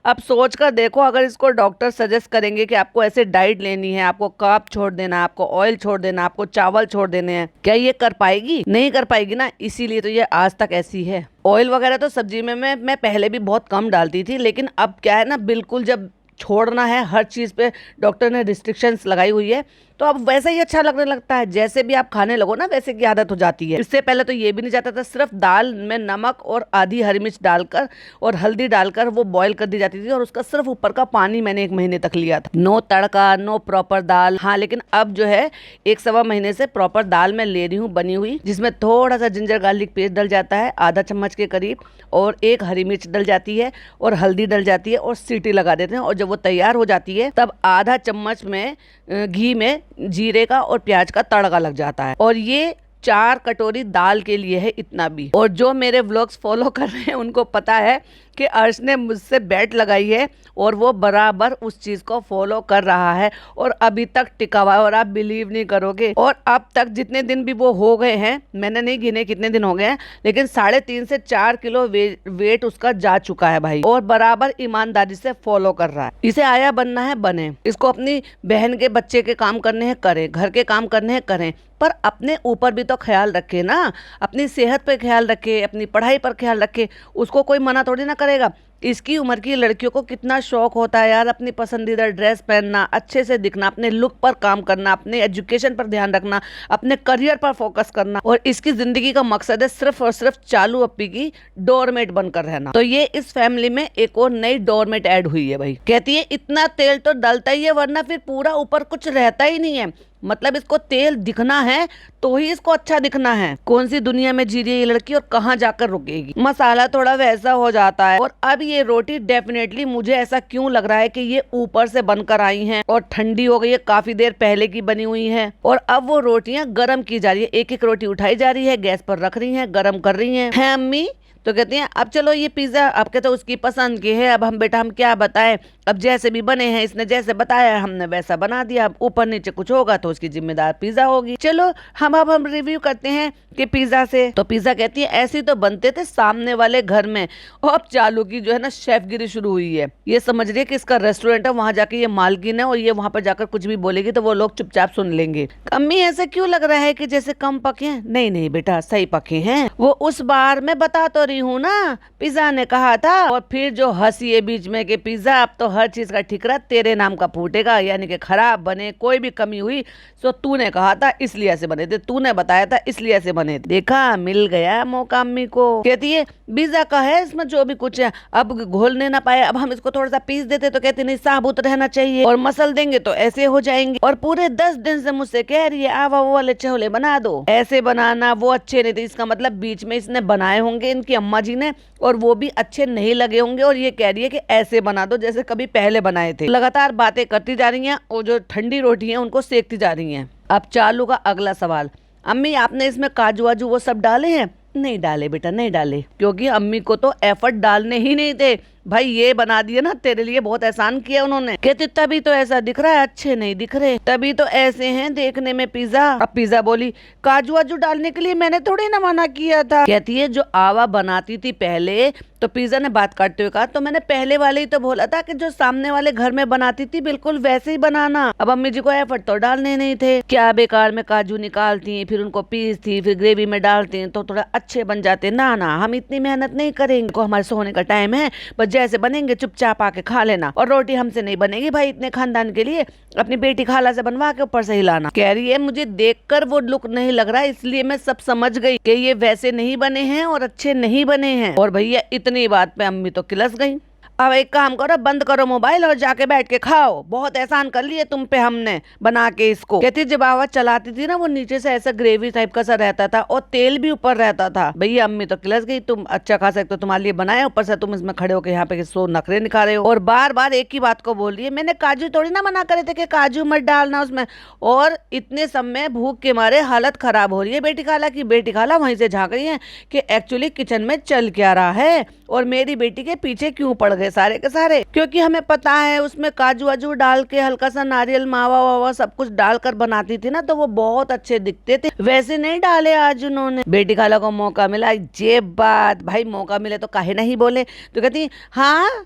अब सोच कर देखो, अगर इसको डॉक्टर सजेस्ट करेंगे कि आपको ऐसे डाइट लेनी है, आपको कार्ब छोड़ देना है, आपको ऑयल छोड़ देना है, आपको चावल छोड़ देने हैं, क्या ये कर पाएगी? नहीं कर पाएगी ना। इसीलिए तो ये आज तक ऐसी है। ऑयल वगैरह तो सब्जी में मैं पहले भी बहुत कम डालती थी, लेकिन अब क्या है ना, बिल्कुल जब छोड़ना है, हर चीज़ पे डॉक्टर ने रिस्ट्रिक्शंस लगाई हुई है, तो अब वैसे ही अच्छा लगने लगता है। जैसे भी आप खाने लगो ना वैसे की आदत हो जाती है। इससे पहले तो ये भी नहीं जाता था, सिर्फ दाल में नमक और आधी हरी मिर्च डालकर और हल्दी डालकर वो बॉईल कर दी जाती थी, और उसका सिर्फ ऊपर का पानी मैंने 1 महीने तक लिया था। नो तड़का, नो प्रॉपर दाल। हाँ, लेकिन अब जो है 1-1.25 महीने से प्रॉपर दाल मैं ले रही हूँ बनी हुई, जिसमें थोड़ा सा जिंजर गार्लिक पेस्ट डल जाता है, आधा चम्मच के करीब, और 1 हरी मिर्च डल जाती है और हल्दी डल जाती है, और सीटी लगा देते हैं। और जब वो तैयार हो जाती है तब आधा चम्मच में घी में जीरे का और प्याज का तड़का लग जाता है। और ये 4 कटोरी दाल के लिए है इतना भी। और जो मेरे व्लॉग्स फॉलो कर रहे हैं उनको पता है कि अर्श ने मुझसे बेट लगाई है और वो बराबर उस चीज़ को फॉलो कर रहा है और अभी तक टिका हुआ है। और आप बिलीव नहीं करोगे, और अब तक जितने दिन भी वो हो गए हैं, मैंने नहीं गिने कितने दिन हो गए हैं, लेकिन 3.5 से 4 किलो वेट उसका जा चुका है भाई, और बराबर ईमानदारी से फॉलो कर रहा है। इसे आया बनना है बने, इसको अपनी बहन के बच्चे के काम करने हैं करे, घर के काम करने हैं करें, पर अपने ऊपर भी तो ख्याल रखे ना, अपनी सेहत पे ख्याल रखे, अपनी पढ़ाई पर ख्याल रखे। उसको कोई मना थोड़ी ना करेगा। इसकी उम्र की लड़कियों को कितना शौक होता है यार अपनी पसंदीदा ड्रेस पहनना, अच्छे से दिखना, अपने लुक पर काम करना, अपने एजुकेशन पर ध्यान रखना, अपने करियर पर फोकस करना। और इसकी जिंदगी का मकसद है सिर्फ और सिर्फ चालू अप्पी की डोरमेट बनकर रहना। तो ये इस फैमिली में एक और नई डोरमेट ऐड हुई है भाई। कहती है इतना तेल तो डलता ही है, वरना फिर पूरा ऊपर कुछ रहता ही नहीं है। मतलब इसको तेल दिखना है तो ही इसको अच्छा दिखना है। कौन सी दुनिया में जी रही है ये लड़की और कहाँ जाकर रुकेगी। मसाला थोड़ा वैसा हो जाता है। और अब ये रोटी डेफिनेटली मुझे ऐसा क्यों लग रहा है कि ये ऊपर से बनकर आई हैं और ठंडी हो गई है, काफी देर पहले की बनी हुई है, और अब वो रोटियां गर्म की जा रही है। एक एक रोटी उठाई जा रही है, गैस पर रख रही है, गर्म कर रही है। अम्मी तो कहती हैं अब चलो ये पिज्जा आपके तो उसकी पसंद की है, अब हम क्या बताएं, अब जैसे भी बने हैं इसने जैसे बताया हमने वैसा बना दिया, अब ऊपर नीचे कुछ होगा तो उसकी जिम्मेदार पिज्जा होगी। चलो हम रिव्यू करते हैं कि पिज्जा से। तो पिज्जा कहती है ऐसे तो बनते थे सामने वाले घर में, और अब चालू की जो है ना शेफगिरी शुरू हुई है। ये समझ रही है कि इसका रेस्टोरेंट है, वहां जाके ये मालकिन है और ये वहां पर जाकर कुछ भी बोलेगी तो वो लोग चुपचाप सुन लेंगे। अम्मी ऐसा क्यों लग रहा है कि जैसे कम पके हैं? नहीं नहीं बेटा सही पके हैं, वो उस बार मैं बता तो रही हूँ ना, पिज्जा ने कहा था। और फिर जो हंसी है बीच में कि पिज्जा अब तो हर चीज का ठिकरा तेरे नाम का फूटेगा, यानी कि खराब बने, कोई भी कमी हुई तो तूने कहा था इसलिए ऐसे बने थे, तूने बताया था इसलिए ऐसे बने थे। देखा मिल गया मौका अम्मी को। कहती है पिज्जा का है इसमें जो भी कुछ है, अब घोलने ना पाए, अब हम इसको थोड़ा सा पीस देते तो कहते नहीं साबुत रहना चाहिए, और मसल देंगे तो ऐसे हो जाएंगे। और पूरे 10 दिन से मुझसे कह रही है आवा वो वाले छोले बना दो, ऐसे बनाना, वो अच्छे नहीं थे। इसका मतलब बीच में इसने बनाए होंगे इनकी अम्मा जी ने और वो भी अच्छे नहीं लगे होंगे, और ये कह रही है कि ऐसे बना दो जैसे कभी पहले बनाए थे। लगातार बातें करती जा रही हैं और जो ठंडी रोटी है उनको सेकती जा रही हैं। अब चालू का अगला सवाल, अम्मी आपने इसमें काजू वाजू वो सब डाले हैं? नहीं डाले बेटा नहीं डाले, क्योंकि अम्मी को तो एफर्ट डालने ही नहीं थे भाई, ये बना दिए ना तेरे लिए बहुत एहसान किया उन्होंने। कहते तभी तो ऐसा दिख रहा है, अच्छे नहीं दिख रहे, तभी तो ऐसे हैं देखने में पिज्जा। अब पिज्जा बोली काजू वाजू डालने के लिए मैंने थोड़ी ना मना किया था। कहती है जो आवा बनाती थी पहले, तो पिज्जा ने बात करते हुए कहा तो मैंने पहले वाले ही तो बोला था कि जो सामने वाले घर में बनाती थी बिल्कुल वैसे ही बनाना। अब अम्मी जी को एफर्ट तो डालने नहीं थे, क्या बेकार में काजू निकालती फिर उनको पीसती फिर ग्रेवी में डालती तो थोड़ा अच्छे बन जाते। ना ना हम इतनी मेहनत नहीं करेंगे, को हमारे सोने का टाइम है, बस जैसे बनेंगे चुपचाप आके खा लेना, और रोटी हमसे नहीं बनेगी भाई, इतने खानदान के लिए अपनी बेटी खाला से बनवा के ऊपर से हिलाना। कह रही है मुझे देखकर वो लुक नहीं लग रहा, इसलिए मैं सब समझ गई कि ये वैसे नहीं बने हैं और अच्छे नहीं बने हैं। और भैया इतनी बात पे अम्मी तो किलस गई। अब एक काम करो, बंद करो मोबाइल और जाके बैठ के खाओ, बहुत एहसान कर लिए तुम पे हमने बना के इसको। कहती जब आवाज चलाती थी ना वो नीचे से ऐसा ग्रेवी टाइप का सा रहता था और तेल भी ऊपर रहता था। भैया अम्मी तो किलस गई, तुम अच्छा खा सकते हो, तुम्हारे लिए बनाया, ऊपर से तुम इसमें खड़े होकर यहाँ पे सो नखरे निकाल रहे हो और बार बार एक ही बात को बोल रही है। मैंने काजू थोड़ी ना मना करे थे कि काजू मत डालना उसमें, और इतने समय भूख के मारे हालत खराब हो रही है बेटी खाला की। बेटी खाला वहीं से झांक रही है कि एक्चुअली किचन में चल क्या रहा है और मेरी बेटी के पीछे क्यों पड़ गए सारे के सारे, क्योंकि हमें पता है उसमें काजू वाजू डाल के हल्का सा नारियल मावा वावा सब कुछ डालकर बनाती थी ना तो वो बहुत अच्छे दिखते थे, वैसे नहीं डाले आज उन्होंने। बेटी खाला को मौका मिला, ये बात भाई मौका मिले तो काहे नहीं बोले। तो कहती हाँ,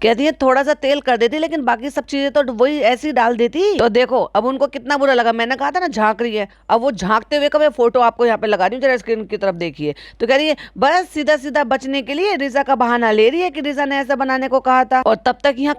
कहती है थोड़ा सा तेल कर देती लेकिन बाकी सब चीजें तो वही ऐसी डाल देती। तो देखो अब उनको कितना बुरा लगा, मैंने कहा था ना झांक रही है, अब वो झांकते हुए का मैं फोटो आपको यहाँ पे लगा रही हूँ, जरा स्क्रीन की तरफ देखिए। तो कह रही है बस सीधा सीधा बचने के लिए रिजा का बहाना ले रही है कि रिजा ने ऐसा बनाने को कहा था, और तब तक यहाँ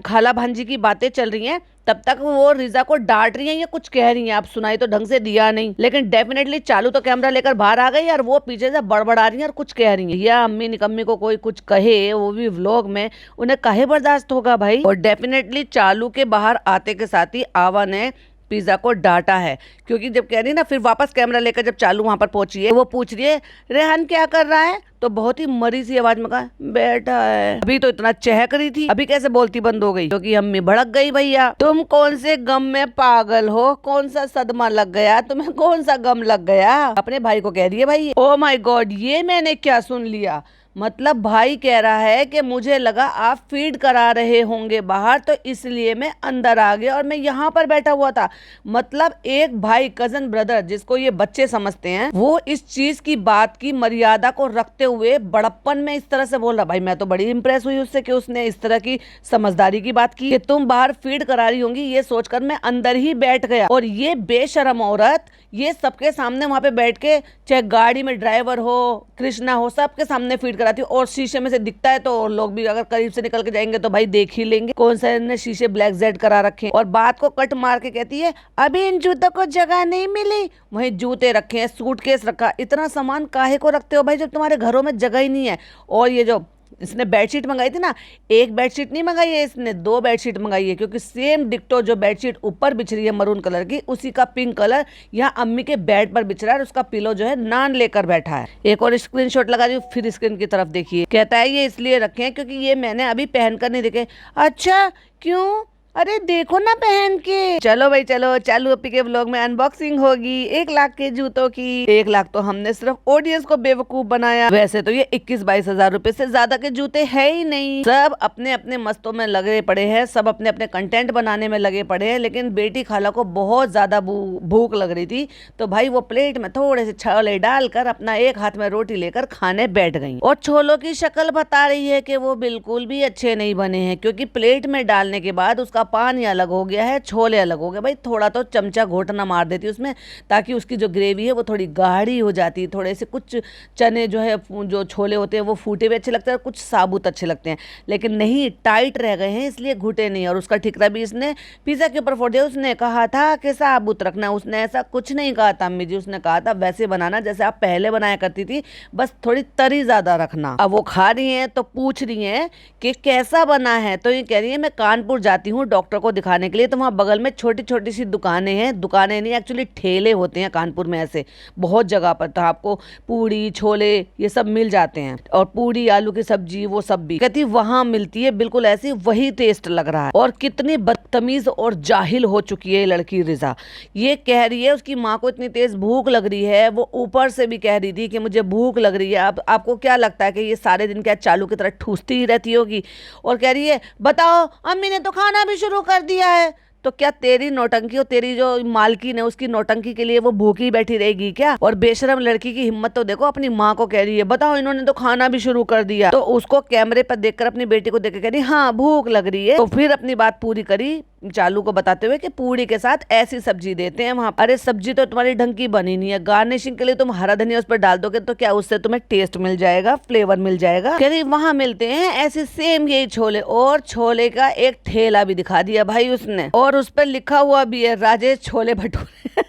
खाला भांजी की बातें चल रही है, तब तक वो रिजा को डांट रही है या कुछ कह रही है, आप सुनाई तो ढंग से दिया नहीं, लेकिन डेफिनेटली चालू तो कैमरा लेकर बाहर आ गई और वो पीछे से बड़बड़ा रही है और कुछ कह रही है। या अम्मी निकम्मी को कोई कुछ कहे वो भी व्लॉग में, उन्हें काहे बर्दाश्त होगा भाई। और डेफिनेटली चालू के बाहर आते के साथ ही आवा ने पिज्जा को डांटा है, क्योंकि जब कह रही ना फिर वापस कैमरा लेकर जब चालू वहां पर पहुंची है वो पूछ रही है रेहान क्या कर रहा है, तो बहुत ही मरी सी आवाज में कहा बैठा है। अभी तो इतना चहक रही थी, अभी कैसे बोलती बंद हो गई, क्योंकि अम्मी भड़क गई। भैया तुम कौन से गम में पागल हो, कौन सा सदमा लग गया तुम्हें, कौन सा गम लग गया, अपने भाई को कह रही है भाई। ओ माय गॉड, ये मैंने क्या सुन लिया, मतलब भाई कह रहा है कि मुझे लगा आप फीड करा रहे होंगे बाहर तो इसलिए मैं अंदर आ गया और मैं यहाँ पर बैठा हुआ था। मतलब एक भाई कजन ब्रदर जिसको ये बच्चे समझते हैं वो इस चीज की बात की मर्यादा को रखते हुए बड़प्पन में इस तरह से बोल रहा। भाई मैं तो बड़ी इंप्रेस हुई उससे कि उसने इस तरह की समझदारी की बात की कि तुम बाहर फीड करा रही होंगी, ये सोचकर मैं अंदर ही बैठ गया। और ये बेशरम औरत ये सबके सामने वहां पे बैठ के, चाहे गाड़ी में ड्राइवर हो कृष्णा हो, सबके सामने फीड कराती है और शीशे में से दिखता है तो लोग भी अगर करीब से निकल के जाएंगे तो भाई देख ही लेंगे कौन सा ने शीशे ब्लैक जेड करा रखे। और बात को कट मार के कहती है अभी इन जूतों को जगह नहीं मिली, वहीं जूते रखे हैं, सूटकेस रखा, इतना सामान काहे को रखते हो भाई जब तुम्हारे घरों में जगह ही नहीं है। और ये जो इसने बेडशीट मंगाई थी ना, एक बेडशीट नहीं मंगाई है इसने, 2 बेडशीट मंगाई है, क्योंकि सेम डिक्टो जो बेडशीट ऊपर बिछ रही है मरून कलर की उसी का पिंक कलर यहाँ अम्मी के बेड पर बिछ रहा है, उसका पिलो जो है नान लेकर बैठा है। एक और स्क्रीनशॉट लगा रही हूँ, फिर स्क्रीन की तरफ देखिए। कहता है ये इसलिए रखे हैं क्योंकि ये मैंने अभी पहनकर नहीं देखे। अच्छा क्यों, अरे देखो ना पहन के। चलो भाई चलो, चालू अपी के व्लॉग में अनबॉक्सिंग होगी 1 लाख के जूतों की। 1 लाख तो हमने सिर्फ ऑडियंस को बेवकूफ बनाया, वैसे तो ये 21-22 हजार रुपए से ज्यादा के जूते है ही नहीं। सब अपने अपने मस्तों में लगे पड़े हैं, सब अपने अपने कंटेंट बनाने में लगे पड़े हैं। लेकिन बेटी खाला को बहुत ज्यादा भूख लग रही थी, तो भाई वो प्लेट में थोड़े से छोले डालकर अपना एक हाथ में रोटी लेकर खाने बैठ गई। और छोलों की शक्ल बता रही है कि वो बिल्कुल भी अच्छे नहीं बने हैं, क्योंकि प्लेट में डालने के बाद उसका पानी अलग हो गया है, छोले अलग हो गए। भाई थोड़ा तो चमचा घोटना मार देती उसमें, ताकि उसकी जो ग्रेवी है वो थोड़ी गाढ़ी हो जाती। थोड़े से कुछ चने जो है, जो छोले होते हैं वो फूटे हुए अच्छे लगते हैं, कुछ साबुत अच्छे लगते हैं। लेकिन नहीं, टाइट रह गए हैं, इसलिए घुटे नहीं। और उसका ठिकरा भी इसने पिज्जा के ऊपर फोड़ दिया। उसने कहा था कि साबुत रखना, उसने ऐसा कुछ नहीं कहा था अम्मी जी। उसने कहा था वैसे बनाना जैसे आप पहले बनाया करती थी, बस थोड़ी तरी ज्यादा रखना। अब वो खा रही है तो पूछ रही है कि कैसा बना है, तो ये कह रही है मैं कानपुर जाती हूँ डॉक्टर को दिखाने के लिए, तो वहाँ बगल में छोटी छोटी सी दुकानें हैं, दुकानें नहीं एक्चुअली ठेले होते हैं कानपुर में ऐसे बहुत जगह पर, तो आपको पूड़ी छोले ये सब मिल जाते हैं, और पूड़ी आलू की सब्जी वो सब भी कहती वहां मिलती है, बिल्कुल ऐसी वही टेस्ट लग रहा है। और कितनी बदतमीज और जाहिल हो चुकी है ये लड़की रिजा। ये कह रही है उसकी माँ को इतनी तेज भूख लग रही है, वो ऊपर से भी कह रही थी कि मुझे भूख लग रही है। अब आपको क्या लगता है कि ये सारे दिन क्या चालू की तरह ठूसती ही रहती होगी? और कह रही है बताओ अम्मी ने तो खाना भी शुरू कर दिया है, तो क्या तेरी नौटंकी और तेरी जो मालकिन है उसकी नौटंकी के लिए वो भूखी बैठी रहेगी क्या? और बेशरम लड़की की हिम्मत तो देखो, अपनी माँ को कह रही है बताओ इन्होंने तो खाना भी शुरू कर दिया। तो उसको कैमरे पर देखकर अपनी बेटी को देख कर कह रही हाँ भूख लग रही है। तो फिर अपनी बात पूरी करी चालू को बताते हुए कि पूरी के साथ ऐसी सब्जी देते हैं वहाँ। अरे सब्जी तो तुम्हारी ढंग की बनी नहीं है, गार्निशिंग के लिए तुम हरा धनिया उस पर डाल दोगे तो क्या उससे तुम्हें टेस्ट मिल जाएगा, फ्लेवर मिल जाएगा? कह रही वहां मिलते हैं ऐसे सेम यही छोले, और छोले का एक ठेला भी दिखा दिया भाई उसने, और उस पर लिखा हुआ भी है राजेश छोले भटूरे।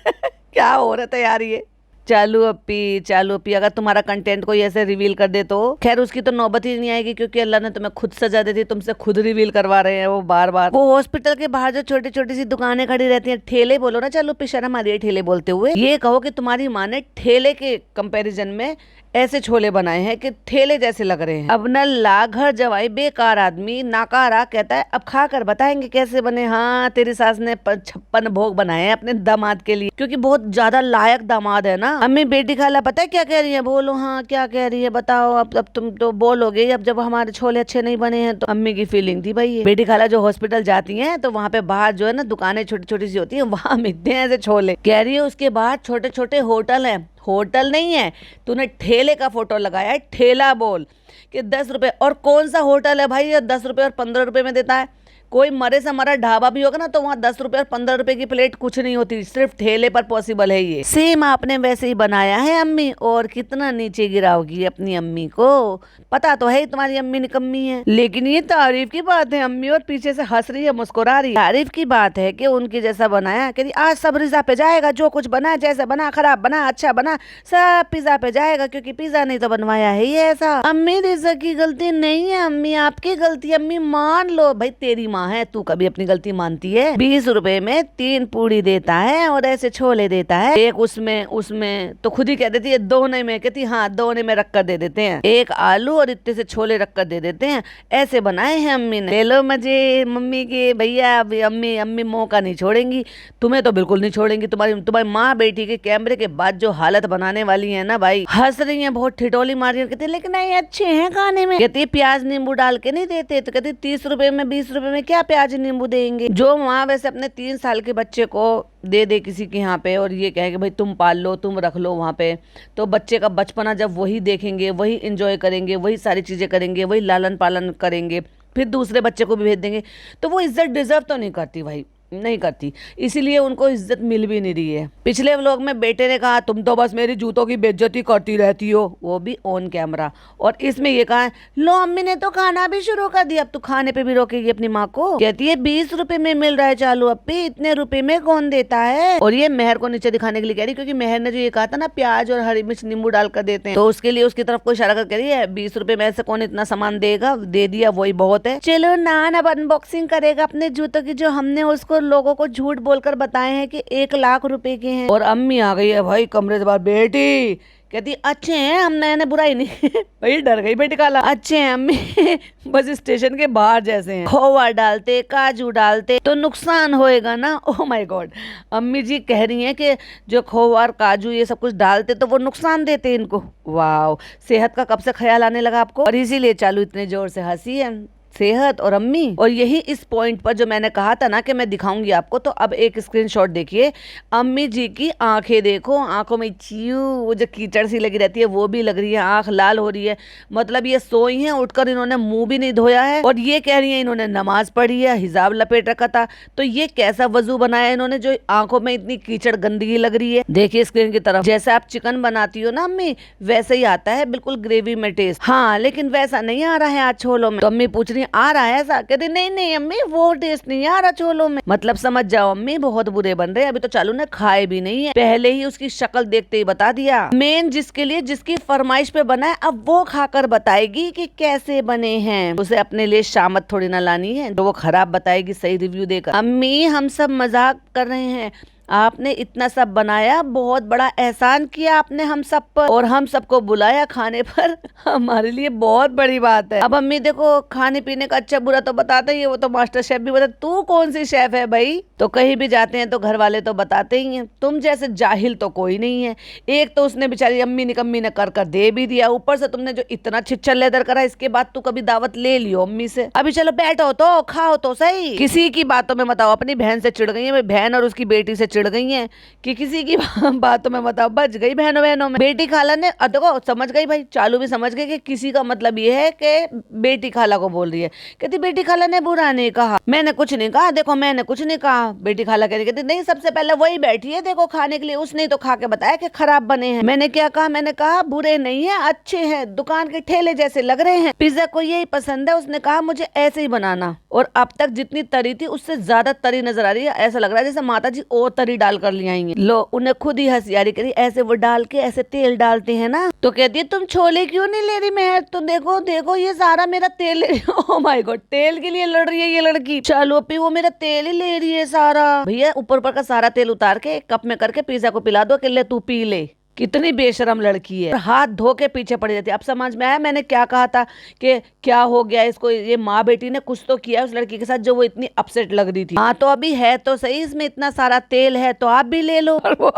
क्या हो रहा था यार ये। चालू अपी अगर तुम्हारा कंटेंट कोई ऐसे रिवील कर दे तो खैर उसकी तो नौबत ही नहीं आएगी, क्योंकि अल्लाह ने तुम्हें खुद सजा दी थी, तुमसे खुद रिवील करवा रहे हैं वो बार बार। वो हॉस्पिटल के बाहर जो छोटी छोटी सी दुकानें खड़ी रहती हैं, ठेले बोलो ना, चालू अपी शर्म आ रही है ठेले बोलते हुए। ये कहो कि तुम्हारी माँ ने ठेले के कंपेरिजन में ऐसे छोले बनाए हैं कि ठेले जैसे लग रहे हैं। अब न ला घर जवाई बेकार आदमी नाकारा कहता है अब खा कर बताएंगे कैसे बने। हाँ तेरी सास ने 56 भोग बनाए हैं अपने दामाद के लिए, क्योंकि बहुत ज्यादा लायक दामाद है ना। अम्मी बेटी खाला पता है क्या कह रही है? बोलो हाँ क्या कह रही है बताओ। अब तुम तो बोलोगे अब जब हमारे छोले अच्छे नहीं बने हैं तो। अम्मी की फीलिंग थी भाई। बेटी खाला जो हॉस्पिटल जाती है तो वहाँ पे बाहर जो है ना दुकानें छोटी छोटी सी होती है, वहाँ मिलते हैं ऐसे छोले। कह रही है उसके बाद छोटे छोटे होटल है, होटल नहीं है, तूने ठेले का फोटो लगाया है, ठेला बोल कि 10 रुपए। और कौन सा होटल है भाई ये 10 रुपए और 15 रुपए में देता है? कोई मरे से मरा ढाबा भी होगा ना तो वहाँ 10 रुपए और 15 रुपए की प्लेट कुछ नहीं होती, सिर्फ ठेले पर पॉसिबल है ये। सेम आपने वैसे ही बनाया है अम्मी, और कितना नीचे गिराओगी अपनी अम्मी को? पता तो है तुम्हारी अम्मी निकम्मी है, लेकिन ये तारीफ की बात है अम्मी, और पीछे से हंस रही है मुस्कुरा रही है। तारीफ की बात है कि उनकी जैसा बनाया, कहती आज सब रिजा पे जाएगा, जो कुछ बना जैसे बना, खराब बना अच्छा बना, सब पिज्जा पे जाएगा, क्योंकि पिज्जा नहीं तो बनवाया है ये ऐसा। अम्मी रिजा की गलती नहीं है अम्मी, आपकी गलती। अम्मी मान लो भाई, तेरी माँ है, तू कभी अपनी गलती मानती है? 20 रुपए में 3 पूड़ी देता है और ऐसे छोले देता है, एक उसमें तो खुद ही कह देती है दोने में, कहती हाँ दोने में रख कर दे देते हैं, एक आलू और इतने से छोले रख कर दे देते हैं, ऐसे बनाए हैं अम्मी ने। ले लो मजे मम्मी के भैया। अम्मी मौका नहीं छोड़ेंगी, तुम्हें तो बिल्कुल नहीं छोड़ेंगी। तुम्हारी माँ बेटी के कैमरे के बाद जो हालत बनाने वाली है ना भाई, हंस रही है बहुत, ठिठोली मार रही है, कहती लेकिन ये अच्छे हैं खाने में, कहती प्याज नींबू डाल के नहीं देते, तो कहती 30 रुपए में 20 रुपए में क्या प्याज नींबू देंगे? जो माँ वैसे अपने 3 साल के बच्चे को दे किसी के यहाँ पे और ये कहे कि भाई तुम पाल लो तुम रख लो वहाँ पे, तो बच्चे का बचपना जब वही देखेंगे, वही इंजॉय करेंगे, वही सारी चीजें करेंगे, वही लालन पालन करेंगे, फिर दूसरे बच्चे को भी भेज देंगे, तो वो इज्जत डिजर्व तो नहीं करती भाई, नहीं करती, इसीलिए उनको इज्जत मिल भी नहीं रही है। पिछले व्लॉग में बेटे ने कहा तुम तो बस मेरी जूतों की बेइज्जती करती रहती हो, वो भी ऑन कैमरा, और इसमें ये कहा लो अम्मी ने तो खाना भी शुरू कर दिया, अब तो खाने पे भी रोकेगी अपनी माँ को। कहती है 20 रुपए में मिल रहा है चालू अपी, इतने रुपए में कौन देता है? और ये मेहर को नीचे दिखाने के लिए कह रही, क्योंकि मेहर ने जो ये कहा था ना प्याज और हरी मिर्च नींबू डालकर देते हैं, तो उसके लिए उसकी तरफ कोई इशारा कर कह रही है 20 रुपए में ऐसे कौन इतना सामान देगा, दे दिया वही बहुत है। चलो नान अब अनबॉक्सिंग करेगा अपने जूतों की जो हमने उसको को लोगों को झूठ बोलकर बताए हैं कि 1 लाख रुपए के हैं। और अम्मी आ गई है भाई कमरे से बाहर, बेटी कहती अच्छे हैं, हम मैंने बुराई नहीं भाई डर गई बेटी खाला, अच्छे हैं अम्मी बस स्टेशन के बाहर जैसे हैं, खोवा डालते काजू डालते तो नुकसान होएगा ना। ओह माय गॉड, अम्मी जी कह रही हैं कि जो खोवा और काजू ये सब कुछ डालते तो वो नुकसान देते इनको। वाह, सेहत का कब से ख्याल आने लगा आपको, और इसीलिए चालू इतने जोर से हंसी है, सेहत और अम्मी। और यही इस पॉइंट पर जो मैंने कहा था ना कि मैं दिखाऊंगी आपको, तो अब एक स्क्रीनशॉट देखिए, अम्मी जी की आंखें देखो, आंखों में च्यू वो जो कीचड़ सी लगी रहती है वो भी लग रही है, आंख लाल हो रही है, मतलब ये सोई हैं, उठकर इन्होंने मुंह भी नहीं धोया है, और ये कह रही है इन्होंने नमाज पढ़ी है, हिजाब लपेट रखा था, तो ये कैसा वजू बनाया इन्होंने जो आंखों में इतनी कीचड़ गंदगी लग रही है। देखिए स्क्रीन की तरफ, जैसे आप चिकन बनाती हो ना अम्मी वैसे ही आता है बिल्कुल ग्रेवी में टेस्ट, हाँ लेकिन वैसा नहीं आ रहा है आज छोलों में। तो अम्मी पूछ रही आ रहा है ऐसा, कहते नहीं नहीं अम्मी वो टेस्ट नहीं आ रहा छोलों में, मतलब समझ जाओ अम्मी बहुत बुरे बन रहे हैं, अभी तो चालू ने खाए भी नहीं है, पहले ही उसकी शक्ल देखते ही बता दिया। मेन जिसके लिए जिसकी फरमाइश पे बना है अब वो खाकर बताएगी कि कैसे बने हैं, उसे अपने लिए शामत थोड़ी ना लानी है तो वो खराब बताएगी सही रिव्यू देकर। अम्मी हम सब मजाक कर रहे हैं, आपने इतना सब बनाया, बहुत बड़ा एहसान किया आपने हम सब पर, और हम सबको बुलाया खाने पर, हमारे लिए बहुत बड़ी बात है। अब अम्मी देखो खाने पीने का अच्छा बुरा तो बताते ही है, वो तो मास्टर शेफ भी बता, तू कौन सी शेफ है भाई, तो कहीं भी जाते हैं तो घर वाले तो बताते ही हैं, तुम जैसे जाहिल तो कोई नहीं है। एक तो उसने बेचारी अम्मी निकम्मी ने कर कर दे भी दिया, ऊपर से तुमने जो इतना छिछल लेदर करा, इसके बाद तू कभी दावत ले लियो अम्मी से। अभी चलो बैठो तो खाओ तो सही, किसी की बातों में मत आओ, अपनी बहन से चिढ़ गई है, बहन और उसकी बेटी से चिढ़ गई हैं कि किसी की बातों में मत आओ, बच गई बहनों बहनों में। बेटी खाला ने देखो समझ गई भाई, चालू भी समझ गई कि किसी का मतलब ये है कि बेटी खाला को बोल रही है, कहती बेटी खाला ने बुरा नहीं कहा, मैंने कुछ नहीं कहा, देखो मैंने कुछ नहीं कहा। बेटी खाला कहती नहीं सबसे पहले वही बैठी है देखो खाने के लिए, उसने तो खा के बताया कि खराब बने हैं, मैंने क्या कहा, मैंने कहा बुरे नहीं है अच्छे हैं, दुकान के ठेले जैसे लग रहे हैं, पिज्जा को यही पसंद है, उसने कहा मुझे ऐसे ही बनाना, और अब तक जितनी तरी थी उससे ज्यादा तरी नजर आ रही है, ऐसा लग रहा है जैसे माता जी और तरी डाल कर ले आएंगे। लो उन्हें खुद ही हंसी आ रही, करी ऐसे वो डाल के ऐसे तेल डालते हैं ना, तो कहती है तुम छोले क्यों नहीं ले रही मेहर, तो देखो देखो ये सारा मेरा तेल ले रही है। ओह माय गॉड, तेल के लिए लड़ रही है ये लड़की, चलो पी, वो मेरा तेल ही ले रही है सारा। भैया ऊपर ऊपर का सारा तेल उतार के कप में करके पिज्जा को पिला दो कि ले तू पी ले, कितनी बेशरम लड़की है, हाथ धो के पीछे पड़ जाती है। अब समझ में आया मैंने क्या कहा था कि क्या हो गया इसको, ये माँ बेटी ने कुछ तो किया उस लड़की के साथ जो वो इतनी अपसेट लग रही थी। हाँ तो अभी है तो सही, इसमें इतना सारा तेल है तो आप भी ले लो, और वो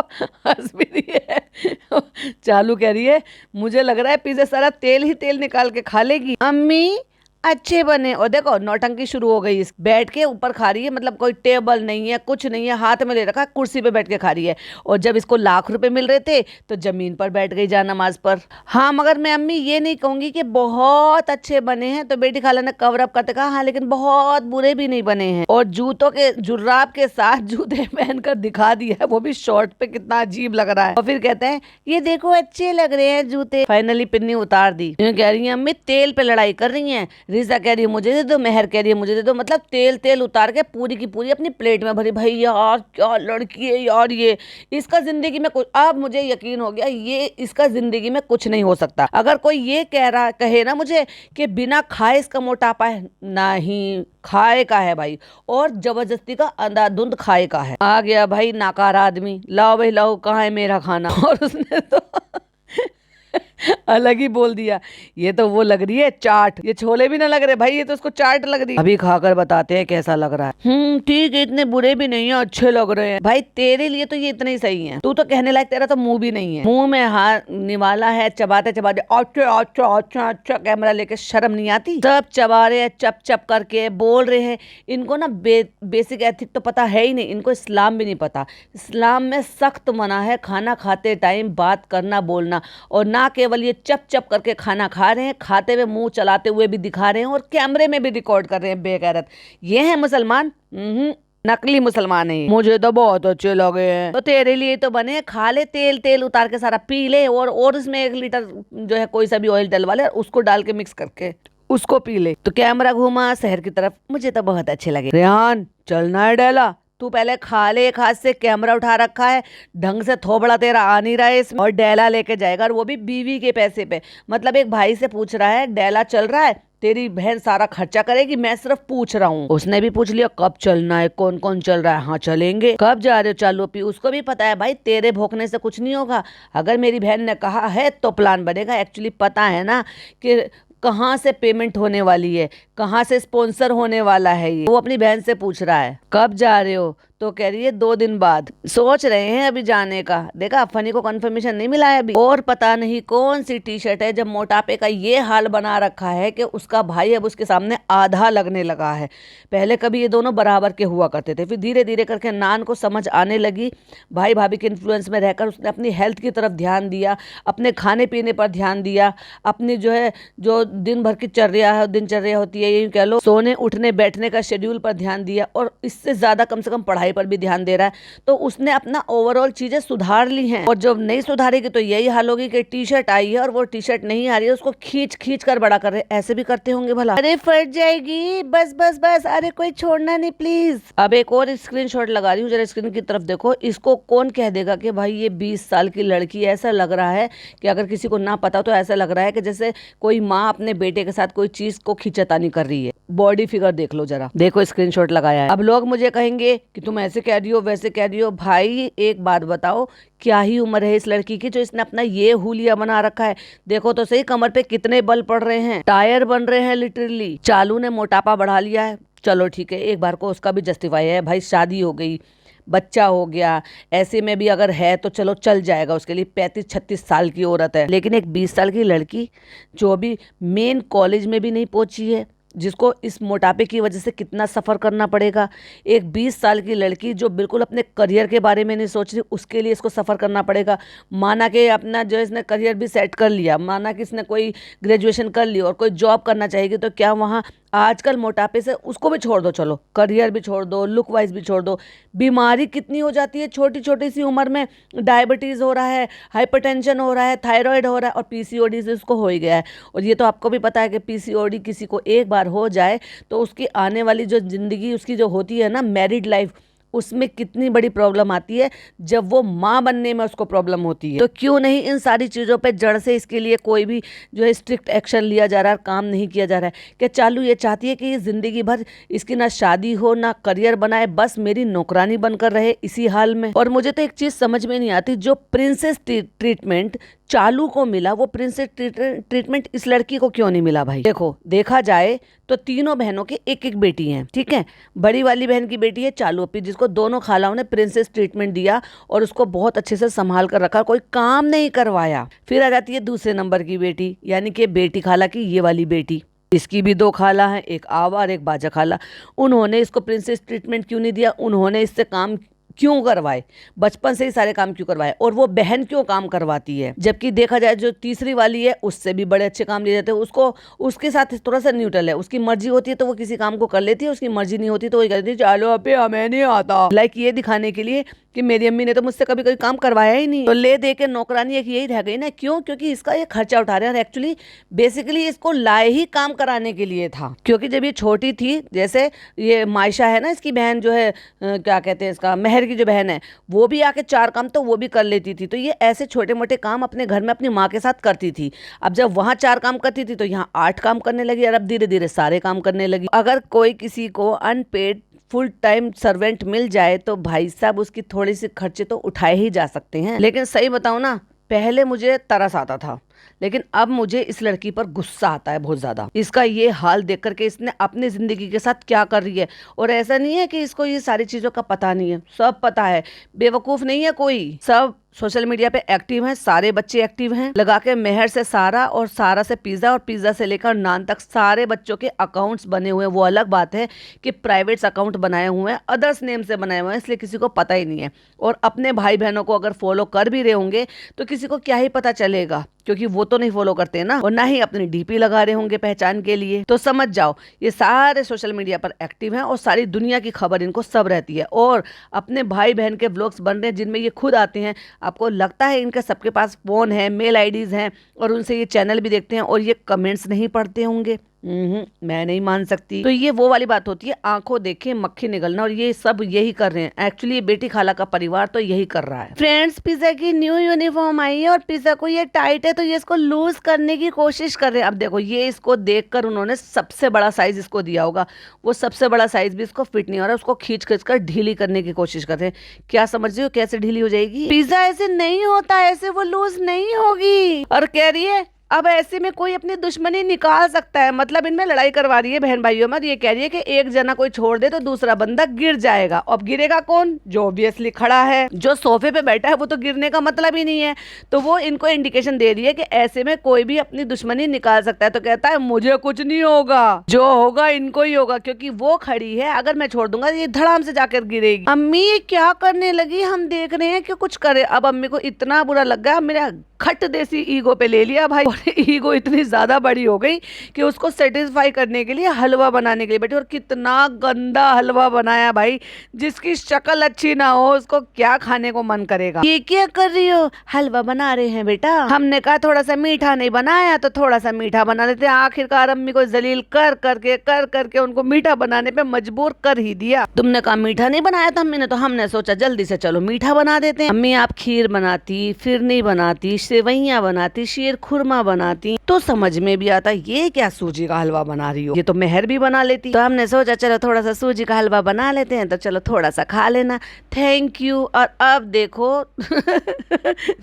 हंस भी रही है। चालू कह रही है मुझे लग रहा है पिज्जा सारा तेल ही तेल निकाल के खा लेगी, अम्मी अच्छे बने। और देखो नौटंकी शुरू हो गई, बैठ के ऊपर खा रही है, मतलब कोई टेबल नहीं है कुछ नहीं है, हाथ में ले रखा है, कुर्सी पे बैठ के खा रही है। और जब इसको लाख रुपए मिल रहे थे तो जमीन पर बैठ गई जा नमाज पर। हाँ मगर मैं अम्मी ये नहीं कहूंगी कि बहुत अच्छे बने हैं, तो बेटी खाला ने कवर अप करते कहा हाँ लेकिन बहुत बुरे भी नहीं बने हैं। और जूतों के जुर्राब के साथ जूते पहनकर दिखा दिया है, वो भी शॉर्ट पे, कितना अजीब लग रहा है। और फिर कहते हैं ये देखो अच्छे लग रहे हैं जूते, फाइनली पिन्नी उतार दी। कह रही है अम्मी तेल पे लड़ाई कर रही है, रिजा कह रही है मुझे दे दो, मेहर कह रही है मुझे दे दो, मतलब तेल तेल उतार के पूरी की पूरी अपनी प्लेट में भरी। भाई यार क्या लड़की है यार, ये इसका जिंदगी में कुछ, अब मुझे यकीन हो गया ये इसका जिंदगी में कुछ नहीं हो सकता। अगर कोई ये कहे ना मुझे कि बिना खाए इसका मोटापा है, नहीं खाए का है भाई, और जबरदस्ती का अंधाधुंध खाए का है। आ गया भाई नाकार आदमी, लाओ भाई लाओ कहाँ है मेरा खाना, और उसने तो अलग ही बोल दिया, ये तो वो लग रही है चाट, ये छोले भी ना लग रहे भाई, ये तो उसको चाट लग रही है। अभी खाकर बताते हैं कैसा लग रहा है। ठीक है इतने बुरे भी नहीं है, अच्छे लग रहे हैं भाई, तेरे लिए तो ये इतने ही सही है, तू तो कहने लायक, तेरा तो मुंह भी नहीं है, मुंह में हाथ निवाला है, चबाते चबाते अच्छा अच्छा अच्छा अच्छा कैमरा लेके शर्म नहीं आती, सब चबा रहे हैं चप चप करके बोल रहे हैं। इनको ना बेसिक एथिक तो पता है ही नहीं, इनको इस्लाम भी नहीं पता। इस्लाम में सख्त मना है खाना खाते टाइम बात करना बोलना, और ना केवल ये चप चप करके खाना खा रहे हैं, खाते हुए मुंह चलाते हुए भी दिखा रहे हैं और कैमरे में भी रिकॉर्ड कर रहे हैं बेगैरत। ये है मुसलमान? नकली मुसलमान है। मुझे तो बहुत अच्छे लगे हैं, तो तेरे लिए तो बने, खा ले, तेल तेल उतार के सारा पी ले, और इसमें 1 लीटर जो है कोई सा भी ऑयल डलवा ले, उसको डाल के मिक्स करके उसको पी ले। तो कैमरा घुमा शहर की तरफ, मुझे तो बहुत अच्छे लगे। रेहान चलना है डेला, तू पहले खा ले, एक हाथ से कैमरा उठा रखा है, ढंग से थोबड़ा तेरा आ नहीं रहा है इसमें, और डेला लेके जाएगा, और वो भी बीवी के पैसे पे। मतलब एक भाई से पूछ रहा है डेला चल रहा है, तेरी बहन सारा खर्चा करेगी, मैं सिर्फ पूछ रहा हूँ। उसने भी पूछ लिया कब चलना है, कौन कौन चल रहा है। हाँ चलेंगे। कब जा रहे हो? चालू पी। उसको भी पता है भाई तेरे भोंकने से कुछ नहीं होगा, अगर मेरी बहन ने कहा है तो प्लान बनेगा। एक्चुअली पता है ना कि कहाँ से पेमेंट होने वाली है, कहाँ से स्पॉन्सर होने वाला है। ये वो अपनी बहन से पूछ रहा है कब जा रहे हो, तो कह रही है 2 दिन बाद। सोच रहे हैं अभी जाने का। देखा, फनी को कंफर्मेशन नहीं मिला है अभी। और पता नहीं कौन सी टी शर्ट है जब मोटापे का ये हाल बना रखा है कि उसका भाई अब उसके सामने आधा लगने लगा है। पहले कभी ये दोनों बराबर के हुआ करते थे, फिर धीरे धीरे करके नान को समझ आने लगी। भाई भाभी के इन्फ्लुएंस में रहकर उसने अपनी हेल्थ की तरफ ध्यान दिया, अपने खाने पीने पर ध्यान दिया, अपनी जो दिन भर की दिनचर्या होती है, ये कह लो सोने उठने बैठने का शेड्यूल पर ध्यान दिया, और इससे ज्यादा कम से कम पढ़ाई पर भी ध्यान दे रहा है। तो उसने अपना ओवरऑल चीजें सुधार ली हैं। और जब नहीं सुधारेगी तो यही हाल होगी कि टी शर्ट आई है और वो टी शर्ट नहीं आ रही है, उसको खींच खींच कर बड़ा कर रहे। ऐसे भी करते होंगे भला? अरे फट जाएगी, बस बस बस, अरे कोई छोड़ना नहीं प्लीज। अब एक और स्क्रीनशॉट लगा रही हूँ, जरा स्क्रीन की तरफ देखो। इसको कौन कह देगा कि भाई ये 20 साल की लड़की। ऐसा लग रहा है कि अगर किसी को ना पता तो ऐसा लग रहा है कि जैसे कोई माँ अपने बेटे के साथ कोई चीज को खींचतानी कर रही है। बॉडी फिगर देख लो जरा, देखो स्क्रीनशॉट लगाया है। अब लोग मुझे कहेंगे कि तुम ऐसे कह रही हो वैसे कह रही हो। भाई एक बात बताओ, क्या ही उम्र है इस लड़की की जो इसने अपना ये हुलिया बना रखा है। देखो तो सही कमर पे कितने बल पड़ रहे हैं, टायर बन रहे हैं लिटरली। चालू ने मोटापा बढ़ा लिया है, चलो ठीक है, एक बार को उसका भी जस्टिफाई है। भाई शादी हो गई, बच्चा हो गया, ऐसे में भी अगर है तो चलो चल जाएगा उसके लिए। 35-36 साल की औरत है, लेकिन एक 20 साल की लड़की जो अभी मेन कॉलेज में भी नहीं पहुंची है, जिसको इस मोटापे की वजह से कितना सफ़र करना पड़ेगा। एक 20 साल की लड़की जो बिल्कुल अपने करियर के बारे में नहीं सोच रही, उसके लिए इसको सफ़र करना पड़ेगा। माना कि अपना जो इसने करियर भी सेट कर लिया, माना कि इसने कोई ग्रेजुएशन कर ली और कोई जॉब करना चाहेगी, तो क्या वहाँ आजकल मोटापे से उसको भी छोड़ दो, चलो करियर भी छोड़ दो, लुक वाइज भी छोड़ दो, बीमारी कितनी हो जाती है छोटी छोटी सी उम्र में। डायबिटीज़ हो रहा है, हाइपरटेंशन हो रहा है, थायराइड हो रहा है, और पीसीओडी से उसको हो ही गया है। और ये तो आपको भी पता है कि पीसीओडी किसी को एक बार हो जाए तो उसकी आने वाली जो ज़िंदगी उसकी जो होती है ना, मैरिड लाइफ, उसमें कितनी बड़ी प्रॉब्लम आती है। जब वो माँ बनने में उसको प्रॉब्लम होती है, तो क्यों नहीं इन सारी चीज़ों पे जड़ से इसके लिए कोई भी जो है स्ट्रिक्ट एक्शन लिया जा रहा है, काम नहीं किया जा रहा है। क्या चालू ये चाहती है कि ये ज़िंदगी भर इसकी ना शादी हो ना करियर बनाए, बस मेरी नौकरानी बनकर रहे इसी हाल में। और मुझे तो एक चीज़ समझ में नहीं आती, जो प्रिंसेस ट्रीटमेंट चालू को मिला, वो प्रिंसेस ट्रीटमेंट इस लड़की को क्यों नहीं मिला? भाई देखो, देखा जाए तो तीनों बहनों की एक एक बेटी हैं, ठीक है। बड़ी वाली बहन की बेटी है चालू अपी, जिसको दोनों खालाओं ने प्रिंसेस ट्रीटमेंट दिया और उसको बहुत अच्छे से संभाल कर रखा, कोई काम नहीं करवाया। फिर आ जाती है दूसरे नंबर की बेटी, यानी कि बेटी खाला की ये वाली बेटी। इसकी भी 2 खाला हैं, एक आवा और एक बाजा खाला। उन्होंने इसको प्रिंसेस ट्रीटमेंट क्यों नहीं दिया? उन्होंने इससे काम क्यों करवाए? बचपन से ही सारे काम क्यों करवाए? और वो बहन क्यों काम करवाती है? जबकि देखा जाए जो तीसरी वाली है, उससे भी बड़े अच्छे काम लिए जाते हैं। उसको उसके साथ थोड़ा सा न्यूट्रल है, उसकी मर्जी होती है तो वो किसी काम को कर लेती है, उसकी मर्जी नहीं होती तो वो कहती है चलो अबे हमें नहीं आता। लाइक ये दिखाने के लिए कि मेरी अम्मी ने तो मुझसे कभी कोई काम करवाया ही नहीं, तो ले दे के नौकरानी एक यही रह गई ना। क्यों? क्योंकि इसका ये खर्चा उठा रहे हैं। और एक्चुअली बेसिकली इसको लाए ही काम कराने के लिए था, क्योंकि जब ये छोटी थी, जैसे ये मायशा है ना इसकी बहन, जो है क्या कहते हैं इसका, मेहर की जो बहन है, वो भी आके 4 काम तो वो भी कर लेती थी। तो ये ऐसे छोटे मोटे काम अपने घर में अपनी माँ के साथ करती थी। अब जब वहाँ 4 काम करती थी तो यहाँ 8 काम करने लगी, और अब धीरे धीरे सारे काम करने लगी। अगर कोई किसी को अनपेड फुल टाइम सर्वेंट मिल जाए तो भाई साहब उसकी थोड़ी सी खर्चे तो उठाए ही जा सकते हैं। लेकिन सही बताऊं ना, पहले मुझे तरस आता था, लेकिन अब मुझे इस लड़की पर गुस्सा आता है बहुत ज्यादा। इसका ये हाल देख करके इसने अपनी जिंदगी के साथ क्या कर रही है। और ऐसा नहीं है कि इसको ये सारी चीजों का पता नहीं है, सब पता है। बेवकूफ नहीं है कोई, सब सोशल मीडिया पे एक्टिव हैं, सारे बच्चे एक्टिव हैं। लगा के मेहर से सारा और सारा से पिज्जा और पिज्जा से लेकर नान तक सारे बच्चों के अकाउंट्स बने हुए हैं। वो अलग बात है कि प्राइवेट्स अकाउंट बनाए हुए हैं, अदर्स नेम से बनाए हुए हैं, इसलिए किसी को पता ही नहीं है। और अपने भाई बहनों को अगर फॉलो कर भी रहे होंगे तो किसी को क्या ही पता चलेगा, क्योंकि वो तो नहीं फॉलो करते ना, और ना ही अपनी डीपी लगा रहे होंगे पहचान के लिए। तो समझ जाओ ये सारे सोशल मीडिया पर एक्टिव हैं और सारी दुनिया की खबर इनको सब रहती है। और अपने भाई बहन के व्लॉग्स बन रहे हैं जिनमें ये खुद आते हैं। आपको लगता है इनके सबके पास फोन है, मेल आईडीज हैं, और उनसे ये चैनल भी देखते हैं और ये कमेंट्स नहीं पढ़ते होंगे? मैं नहीं मान सकती। तो ये वो वाली बात होती है, आंखों देखे मक्खी निकलना, और ये सब यही कर रहे हैं। एक्चुअली ये बेटी खाला का परिवार तो यही कर रहा है। फ्रेंड्स, पिज्जा की न्यू यूनिफॉर्म आई है और पिज्जा को ये टाइट है तो ये इसको लूज करने की कोशिश कर रहे हैं। अब देखो, ये इसको देखकर उन्होंने सबसे बड़ा साइज इसको दिया होगा, वो सबसे बड़ा साइज भी इसको फिट नहीं हो रहा, उसको खींच खींच कर ढीली करने की कोशिश करते हैं। क्या समझ रही हो कैसे ढीली हो जाएगी? पिज्जा ऐसे नहीं होता, ऐसे वो लूज नहीं होगी। और कह रही है अब ऐसे में कोई अपनी दुश्मनी निकाल सकता है, मतलब इनमें लड़ाई करवा रही है बहन भाइयों में। ये कह रही है कि एक जना कोई छोड़ दे तो दूसरा बंदा गिर जाएगा। अब गिरेगा कौन? जो ऑब्वियसली खड़ा है, जो सोफे पे बैठा है वो तो गिरने का मतलब ही नहीं है। तो वो इनको इंडिकेशन दे रही है कि ऐसे में कोई भी अपनी दुश्मनी निकाल सकता है। तो कहता है मुझे कुछ नहीं होगा, जो होगा इनको ही होगा, क्योंकि वो खड़ी है, अगर मैं छोड़ दूंगा ये धड़ाम से जाकर गिरेगी। अम्मी ये क्या करने लगी, हम देख रहे हैं कि कुछ करे। अब अम्मी को इतना बुरा लग गया, मेरा खट देसी ईगो पे ले लिया भाई। और ईगो इतनी ज्यादा बड़ी हो गई कि उसको सेटिस्फाई करने के लिए हलवा बनाने के लिए बैठी, और कितना गंदा हलवा बनाया भाई। जिसकी शक्ल अच्छी ना हो उसको क्या खाने को मन करेगा। ये क्या कर रही हो? हलवा बना रहे हैं बेटा। हमने कहा थोड़ा सा मीठा नहीं बनाया तो थोड़ा सा मीठा बना लेते हैं। आखिरकार अम्मी को जलील कर करके उनको मीठा बनाने पे मजबूर कर ही दिया। तुमने कहा मीठा नहीं बनाया था अम्मी ने, तो हमने सोचा जल्दी से चलो मीठा बना देते हैं। अम्मी आप खीर बनाती, फिरनी बनाती, सेवैयां बनाती, शीर खुरमा बनाती तो समझ में भी आता, ये क्या सूजी का हलवा बना रही हो, ये तो मेहर भी बना लेती। तो हमने सोचा चलो थोड़ा सा सूजी का हलवा बना लेते हैं, तो चलो थोड़ा सा खा लेना, थैंक यू। और अब देखो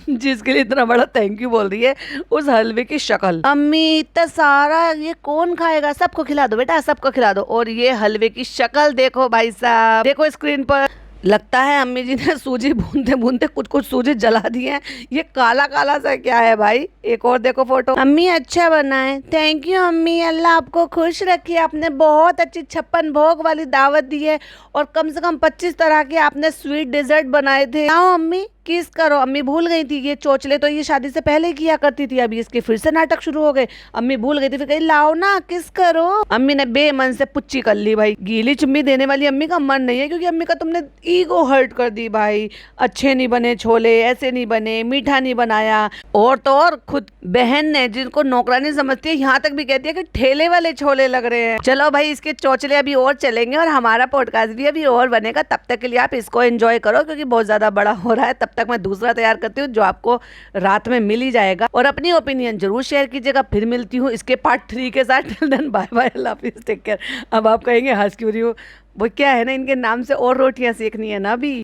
जिसके लिए इतना बड़ा थैंक यू बोल रही है, उस हलवे की शक्ल। अम्मी इतना सारा ये कौन खाएगा, सबको खिला दो बेटा, सबको खिला दो। और ये हलवे की शक्ल देखो भाई साहब, देखो स्क्रीन पर। लगता है अम्मी जी ने सूजी भूनते भूनते कुछ कुछ सूजी जला दी है। ये काला काला सा क्या है भाई? एक और देखो फोटो। अम्मी अच्छा बना है, थैंक यू अम्मी, अल्लाह आपको खुश रखिए। आपने बहुत अच्छी 56 भोग वाली दावत दी है और कम से कम 25 तरह के आपने स्वीट डेजर्ट बनाए थे। आओ अम्मी किस करो। अम्मी भूल गई थी, ये चोचले तो ये शादी से पहले किया करती थी, अभी इसके फिर से नाटक शुरू हो गए। अम्मी भूल गई थी, फिर कही लाओ ना किस करो। अम्मी ने बेमन से पुच्ची कर ली भाई। गीली चुम्मी देने वाली अम्मी का मन नहीं है, क्योंकि अम्मी का तुमने ईगो हर्ट कर दी भाई। अच्छे नहीं बने छोले, ऐसे नहीं बने, मीठा नहीं बनाया। और तो और खुद बहन ने, जिनको नौकरानी समझती है, यहाँ तक भी कहती है कि ठेले वाले छोले लग रहे हैं। चलो भाई, इसके चोचले अभी और चलेंगे और हमारा पॉडकास्ट भी अभी और बनेगा। तब तक के लिए आप इसको एंजॉय करो, क्योंकि बहुत ज्यादा बड़ा हो रहा है। तब तक मैं दूसरा तैयार करती हूँ, जो आपको रात में मिल ही जाएगा। और अपनी ओपिनियन जरूर शेयर कीजिएगा। फिर मिलती हूँ इसके पार्ट 3 के साथ। टिल देन बाय बाय, अल्लाह हाफिज़, टेक केयर। अब आप कहेंगे हंस क्यों रही हो, वो क्या है ना, इनके नाम से और रोटियां सेकनी है ना अभी।